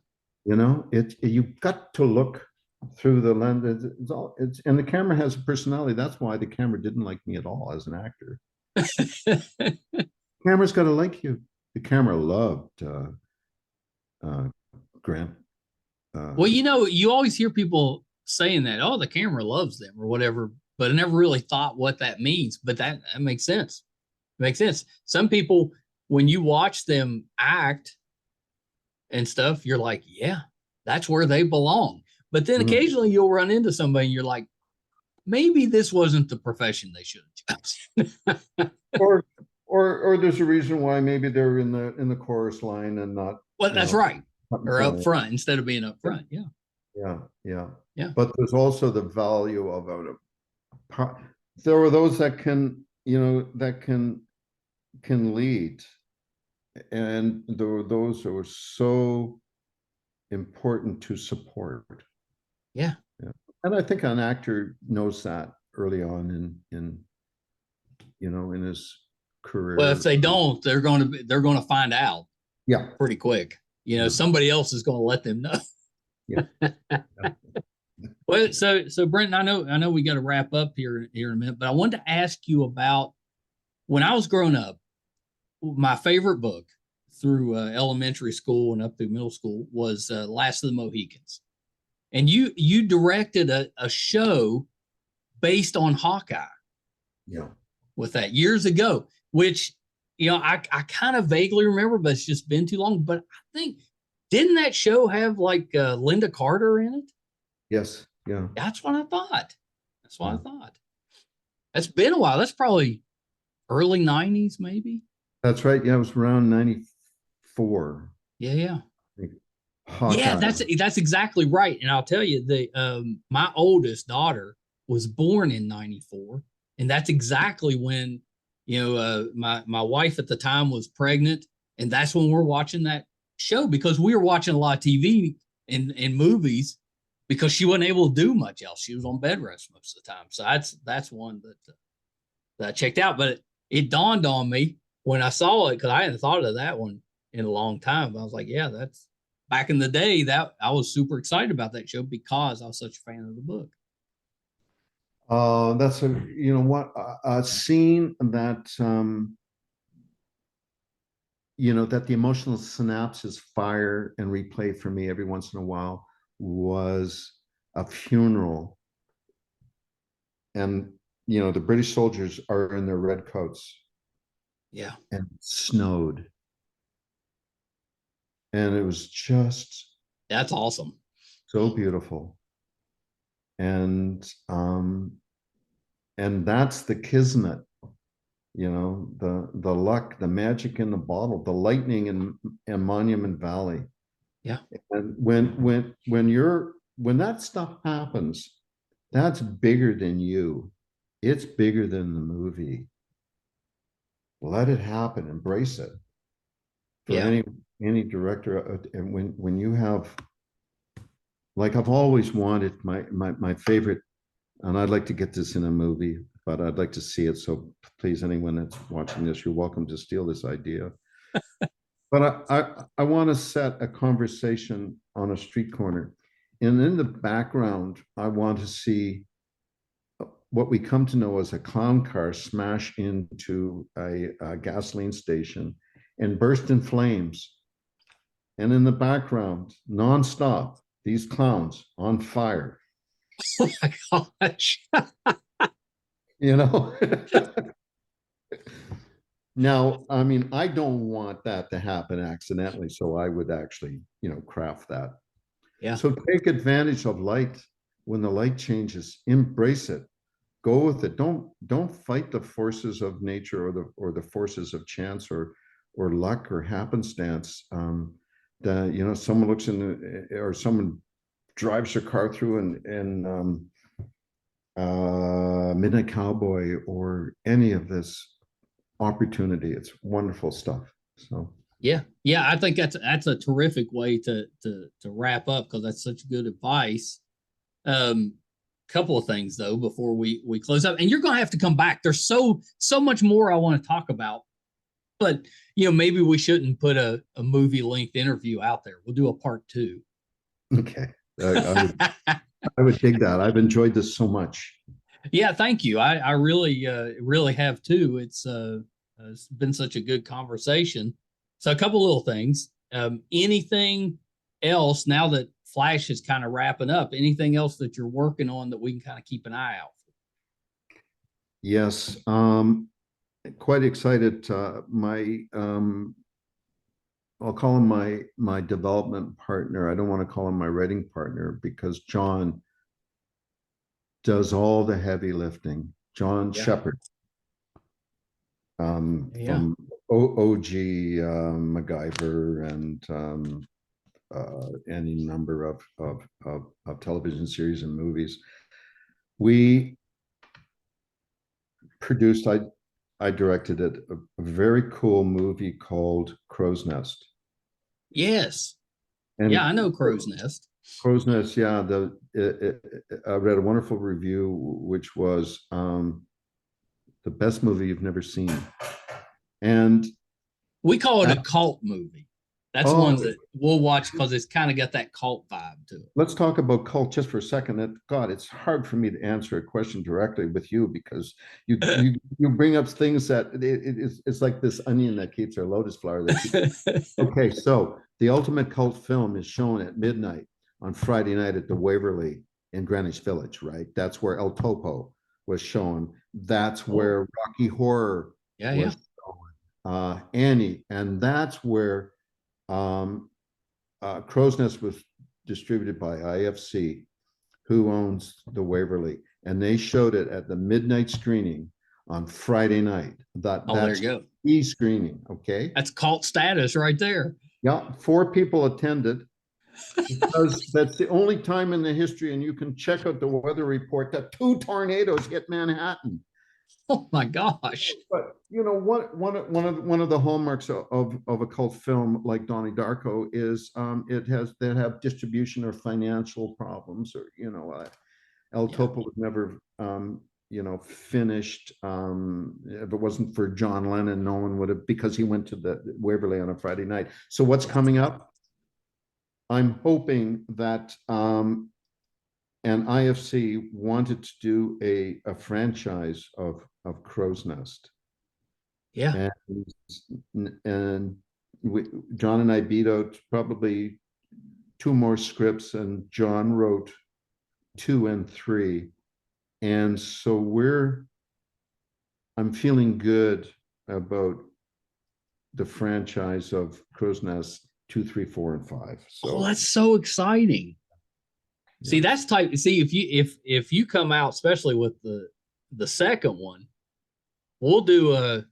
S2: You've got to look through the lens. And the camera has a personality. That's why the camera didn't like me at all as an actor. Camera's got to like you. The camera loved Grant.
S1: Well, you always hear people saying that, oh, the camera loves them or whatever, but I never really thought what that means. But that makes sense. It makes sense. Some people, when you watch them act and stuff, you're like, yeah, that's where they belong. But then occasionally you'll run into somebody and you're like, maybe this wasn't the profession they should have chosen.
S2: or there's a reason why maybe they're in the chorus line and not.
S1: Well, that's right. Or up
S2: front.
S1: front instead of being up front. Yeah.
S2: Yeah. But there's also the value of it. There are those that can, can lead, and there are those that are so important to support.
S1: Yeah.
S2: And I think an actor knows that early on in his career.
S1: Well, if they don't, they're going to find out.
S2: Yeah.
S1: Pretty quick. Somebody else is going to let them know.
S2: Yeah.
S1: Well, so Brenton, I know we got to wrap up here in a minute, but I wanted to ask you about when I was growing up. My favorite book through elementary school and up through middle school was Last of the Mohicans, and you directed a show based on Hawkeye.
S2: Yeah.
S1: With that years ago, which I kind of vaguely remember, but it's just been too long. But I think didn't that show have like Linda Carter in it?
S2: Yes. Yeah.
S1: That's what I thought. I thought. That's been a while. That's probably early 90s, maybe.
S2: That's right. Yeah, it was around 94.
S1: Yeah.
S2: Hawkeye.
S1: Yeah, that's exactly right. And I'll tell you, my oldest daughter was born in 94. And that's exactly when, my wife at the time was pregnant. And that's when we're watching that show, because we were watching a lot of TV and movies because she wasn't able to do much else. She was on bed rest most of the time. So that's one that I checked out. But it dawned on me when I saw it, because I hadn't thought of that one in a long time. I was like, yeah, that's back in the day that I was super excited about that show because I was such a fan of the book.
S2: That's a scene that that the emotional synapses fire and replay for me every once in a while was a funeral, and the British soldiers are in their red coats.
S1: Yeah,
S2: and it snowed, and it was just
S1: that's awesome,
S2: so beautiful, and that's the kismet, the luck, the magic in the bottle, the lightning in Monument Valley.
S1: Yeah.
S2: And when that stuff happens, that's bigger than you. It's bigger than the movie. Let it happen. Embrace it. For any director, and when you have, like, I've always wanted my favorite, and I'd like to get this in a movie, but I'd like to see it. So please, anyone that's watching this, you're welcome to steal this idea. But I want to set a conversation on a street corner. in the background, I want to see what we come to know as a clown car smash into a gasoline station and burst in flames. And in the background, nonstop, these clowns on fire.
S1: Oh my gosh.
S2: You know? Now, I mean, I don't want that to happen accidentally, so I would actually, craft that.
S1: Yeah.
S2: So take advantage of light. When the light changes, embrace it. Go with it. Don't fight the forces of nature or the forces of chance or luck or happenstance. Someone looks or someone drives their car through and Midnight Cowboy or any of this opportunity. It's wonderful stuff. So
S1: yeah, I think that's a terrific way to wrap up, because that's such good advice. Couple of things though before we close up, and you're gonna have to come back. There's so much more I want to talk about, but maybe we shouldn't put a movie length interview out there. We'll do a part 2.
S2: Okay. I would dig that. I've enjoyed this so much.
S1: Yeah, thank you. I really have too. It's been such a good conversation. So a couple little things. Anything else now that Flash is kind of wrapping up? Anything else that you're working on that we can kind of keep an eye out for?
S2: Yes, quite excited. I'll call him my development partner. I don't want to call him my writing partner because John does all the heavy lifting. John Shepard, from OG MacGyver and any number of television series and movies. We produced, I directed it, a very cool movie called Crowsnest.
S1: Yes.
S2: And
S1: yeah, I know Crowsnest.
S2: Crowsnest, yeah. I read a wonderful review, which was the best movie you've never seen. And
S1: we call it a cult movie. That's one that we'll watch because it's kind of got that cult vibe to it.
S2: Let's talk about cult just for a second. God, it's hard for me to answer a question directly with you because you bring up things that it's like this onion that keeps our lotus flower. Okay, so the ultimate cult film is shown at midnight on Friday night at the Waverly in Greenwich Village, right? That's where El Topo was shown. That's where Rocky Horror was shown. Annie, and that's where Crowsnest was distributed by IFC, who owns the Waverly, and they showed it at the midnight screening on Friday night. That's
S1: there you go.
S2: E-screening, okay?
S1: That's cult status right there.
S2: Yeah, 4 people attended because that's the only time in the history, and you can check out the weather report, that 2 tornadoes hit Manhattan.
S1: Oh my gosh!
S2: But one of the hallmarks of a cult film like Donnie Darko is they have distribution or financial problems, or El Topo was never finished. If it wasn't for John Lennon, no one would have, because he went to the Waverly on a Friday night. So what's coming up? I'm hoping that and IFC wanted to do a franchise of Crowsnest.
S1: Yeah.
S2: And John and I beat out probably 2 more scripts, and John wrote 2 and 3. And so I'm feeling good about the franchise of Crowsnest 2, 3, 4, and 5.
S1: So that's so exciting. Yeah. See, that's type. See, if you come out, especially with the second one, we'll do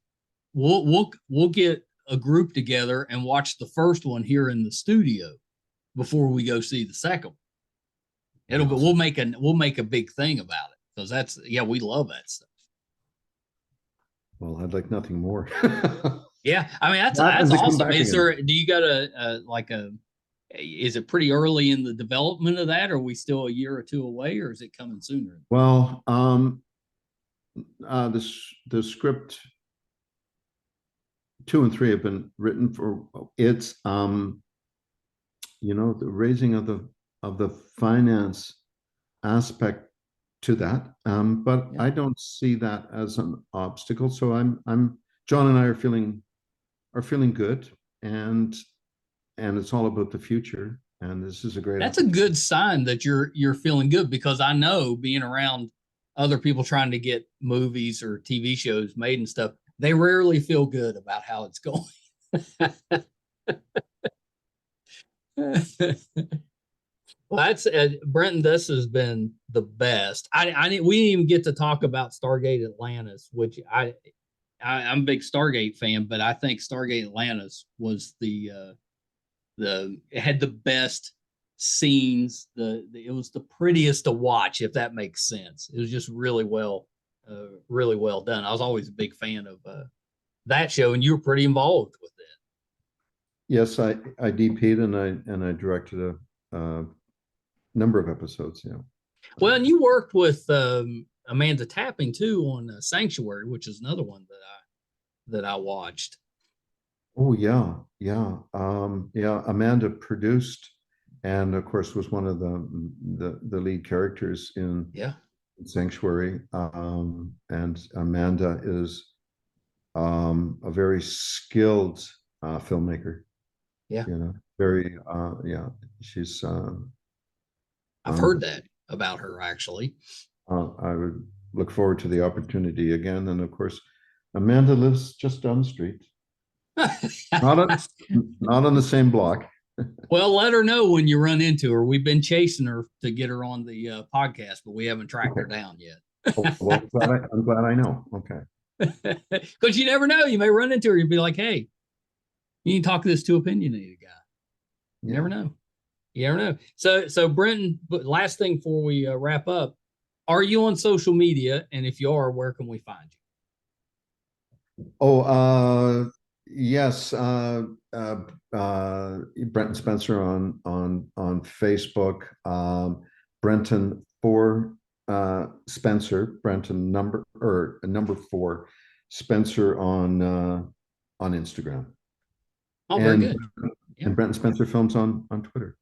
S1: we'll get a group together and watch the first one here in the studio before we go see the second one. We'll make a big thing about it, because we love that stuff.
S2: Well, I'd like nothing more.
S1: Yeah, I mean that's awesome. Do you got is it pretty early in the development of that? Are we still a year or 2 away, or is it coming sooner?
S2: Well, the script 2 and 3 have been written for. It's the raising of the the finance aspect to that. But
S1: Yeah.
S2: I don't see that as an obstacle. So I'm John and I are feeling good, and it's all about the future. And this is a great
S1: That's a good sign that you're feeling good, because I know, being around other people trying to get movies or TV shows made and stuff, they rarely feel good about how it's going. Well, that's Brenton. This has been the best. We didn't even get to talk about Stargate Atlantis, which I'm a big Stargate fan, but I think Stargate Atlantis was it had the best scenes. It was the prettiest to watch, if that makes sense. It was just really well done. I was always a big fan of that show, and you were pretty involved with it.
S2: Yes, I DP'd and I directed a number of episodes. Yeah.
S1: Well, and you worked with Amanda Tapping too on Sanctuary, which is another one that I watched.
S2: Oh yeah, yeah, yeah. Amanda produced, and of course was one of the lead characters in
S1: Yeah.
S2: Sanctuary. And Amanda is a very skilled filmmaker.
S1: Yeah.
S2: You know, very yeah. She's.
S1: I've heard that about her, actually.
S2: I would look forward to the opportunity again, and of course, Amanda lives just down the street. Not on the same block.
S1: Well, let her know when you run into her. We've been chasing her to get her on the podcast, but we haven't tracked her down yet.
S2: Oh, well, I'm glad I know. Okay.
S1: Because you never know. You may run into her. You'd be like, hey, you need to talk to this Too Opinionated guy. You never know. You never know. So Brenton, but last thing before we wrap up, are you on social media? And if you are, where can we find you?
S2: Oh, yes. Brenton Spencer on Facebook. Brenton for Spencer. Brenton number 4 Spencer on Instagram.
S1: Oh, very good.
S2: Yeah. And Brenton Spencer Films on Twitter.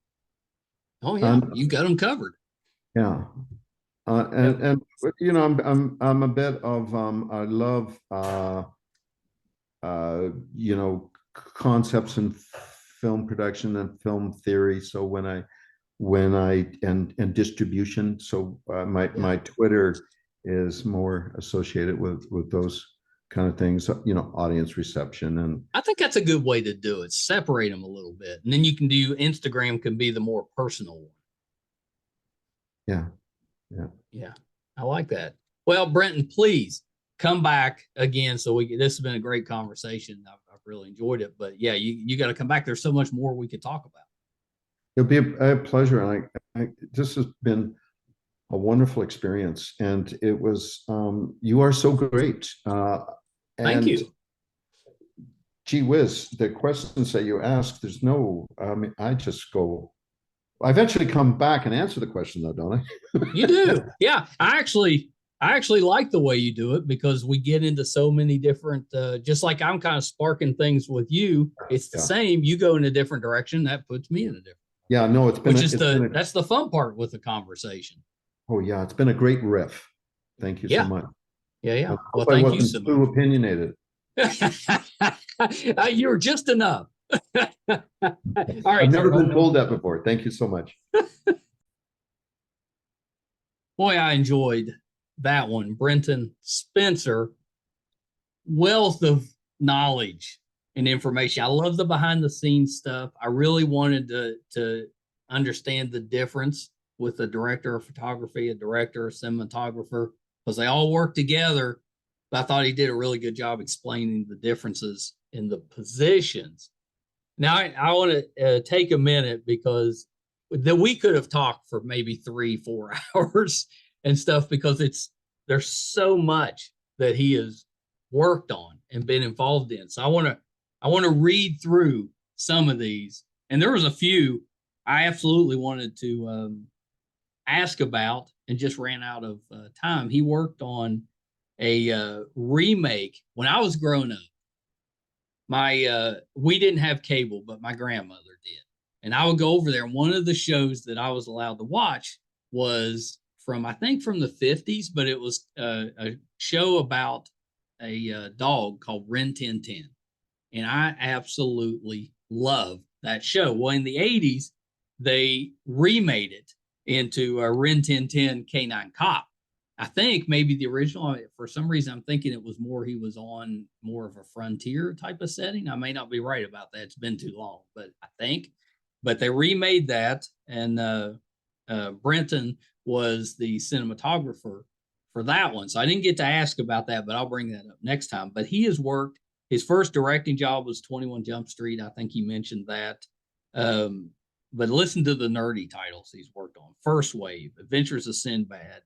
S1: Oh yeah, you got them covered.
S2: Yeah. And you know, I'm a bit of I love you know, concepts in film production and film theory. So when I and distribution. So my Twitter is more associated with those kind of things. You know, audience reception, and
S1: I think that's a good way to do it. Separate them a little bit, and then you can do Instagram can be the more personal one. Yeah. I like that. Well, Brenton, please come back again. So this has been a great conversation. I've really enjoyed it. But yeah, you got to come back. There's so much more we could talk about.
S2: It'll be a pleasure. And this has been a wonderful experience. And it was, you are so great.
S1: Thank you.
S2: Gee whiz, the questions that you ask, there's no, I mean, I just go, I eventually come back and answer the question though, don't I?
S1: You do. Yeah. I actually like the way you do it, because we get into so many different, just like I'm kind of sparking things with you. It's the same. You go in a different direction. That puts me in a different.
S2: Yeah, no,
S1: that's the fun part with the conversation.
S2: Oh yeah, it's been a great riff. Thank you so much.
S1: Yeah. Well, thank you so much.
S2: Too opinionated.
S1: You were just enough. All right.
S2: I've never been told that before. Thank you so much.
S1: Boy, I enjoyed that one. Brenton Spencer, wealth of knowledge and information. I love the behind the scenes stuff. I really wanted to understand the difference with a director of photography, a director, a cinematographer, because they all work together. But I thought he did a really good job explaining the differences in the positions. Now, I want to take a minute, because we could have talked for maybe 3-4 hours and stuff, because there's so much that he has worked on and been involved in. So I want to read through some of these, and there was a few I absolutely wanted to ask about and just ran out of time. He worked on a remake when I was growing up. We didn't have cable, but my grandmother did, And I would go over there. And one of the shows that I was allowed to watch was I think from the 50s, but it was a show about a dog called Rin Tin Tin. And I absolutely love that show. Well, in the 80s, they remade it into a Rin Tin Tin Canine Cop. I think maybe the original, for some reason, I'm thinking it was he was on more of a frontier type of setting. I may not be right about that. It's been too long, but I think. But they remade that, and Brenton was the cinematographer for that one. So I didn't get to ask about that, but I'll bring that up next time. But he has worked, his first directing job was 21 Jump Street. I think he mentioned that. But listen to the nerdy titles he's worked on: First Wave, Adventures of Sinbad,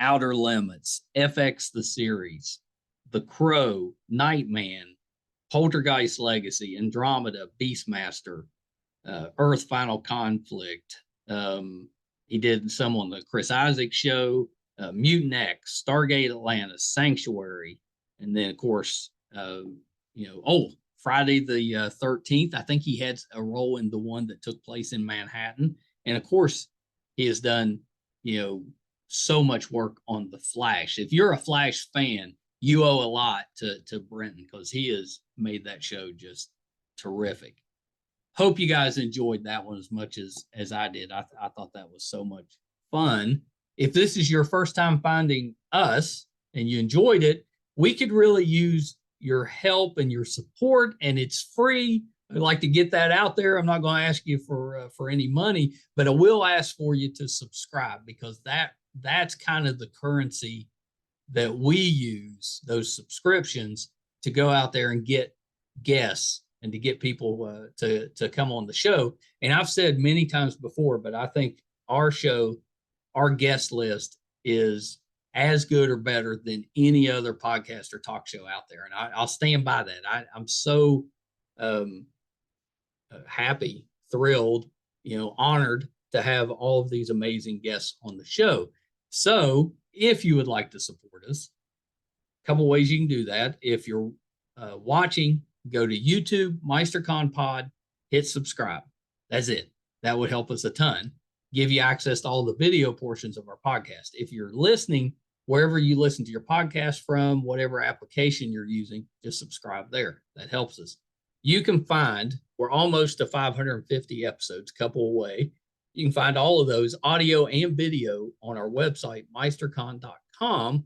S1: Outer Limits, FX the Series, The Crow, Nightman, Poltergeist Legacy, Andromeda, Beastmaster, Earth Final Conflict. He did some on the Chris Isaac show, Mutant X, Stargate Atlantis, Sanctuary, and then of course, Friday the 13th. I think he had a role in the one that took place in Manhattan, and of course, he has done so much work on the Flash. If you're a Flash fan, you owe a lot to Brenton, because he has made that show just terrific. Hope you guys enjoyed that one as much as I did. I thought that was so much fun. If this is your first time finding us and you enjoyed it, we could really use your help and your support, and it's free. I'd like to get that out there. I'm not going to ask you for any money, but I will ask for you to subscribe, because that's kind of the currency that we use, those subscriptions, to go out there and get guests and to get people to come on the show. And I've said many times before, but I think our show, our guest list is as good or better than any other podcast or talk show out there. And I'll stand by that. I'm so happy, thrilled, honored to have all of these amazing guests on the show. So if you would like to support us, a couple ways you can do that. If you're watching, go to YouTube, MeisterCon Pod, hit subscribe. That's it. That would help us a ton. Give you access to all the video portions of our podcast. If you're listening, wherever you listen to your podcast from, whatever application you're using, just subscribe there. That helps us. You can find, we're almost to 550 episodes, couple away. You can find all of those, audio and video, on our website, meistercon.com.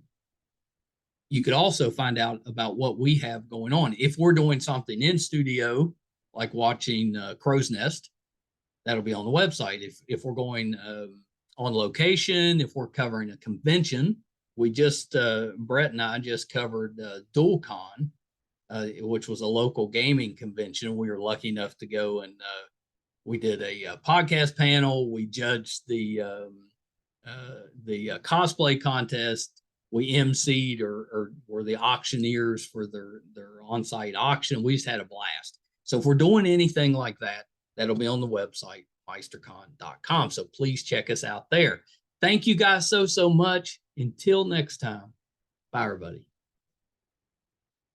S1: You could also find out about what we have going on. If we're doing something in studio, like watching Crowsnest, that'll be on the website. If we're going on location, if we're covering a convention, we just, Brett and I just covered DualCon, which was a local gaming convention. We were lucky enough to go, and we did a podcast panel. We judged the cosplay contest. We emceed or were the auctioneers for their on-site auction. We just had a blast. So if we're doing anything like that, that'll be on the website, meistercon.com. So please check us out there. Thank you guys so much. Until next time. Bye, everybody.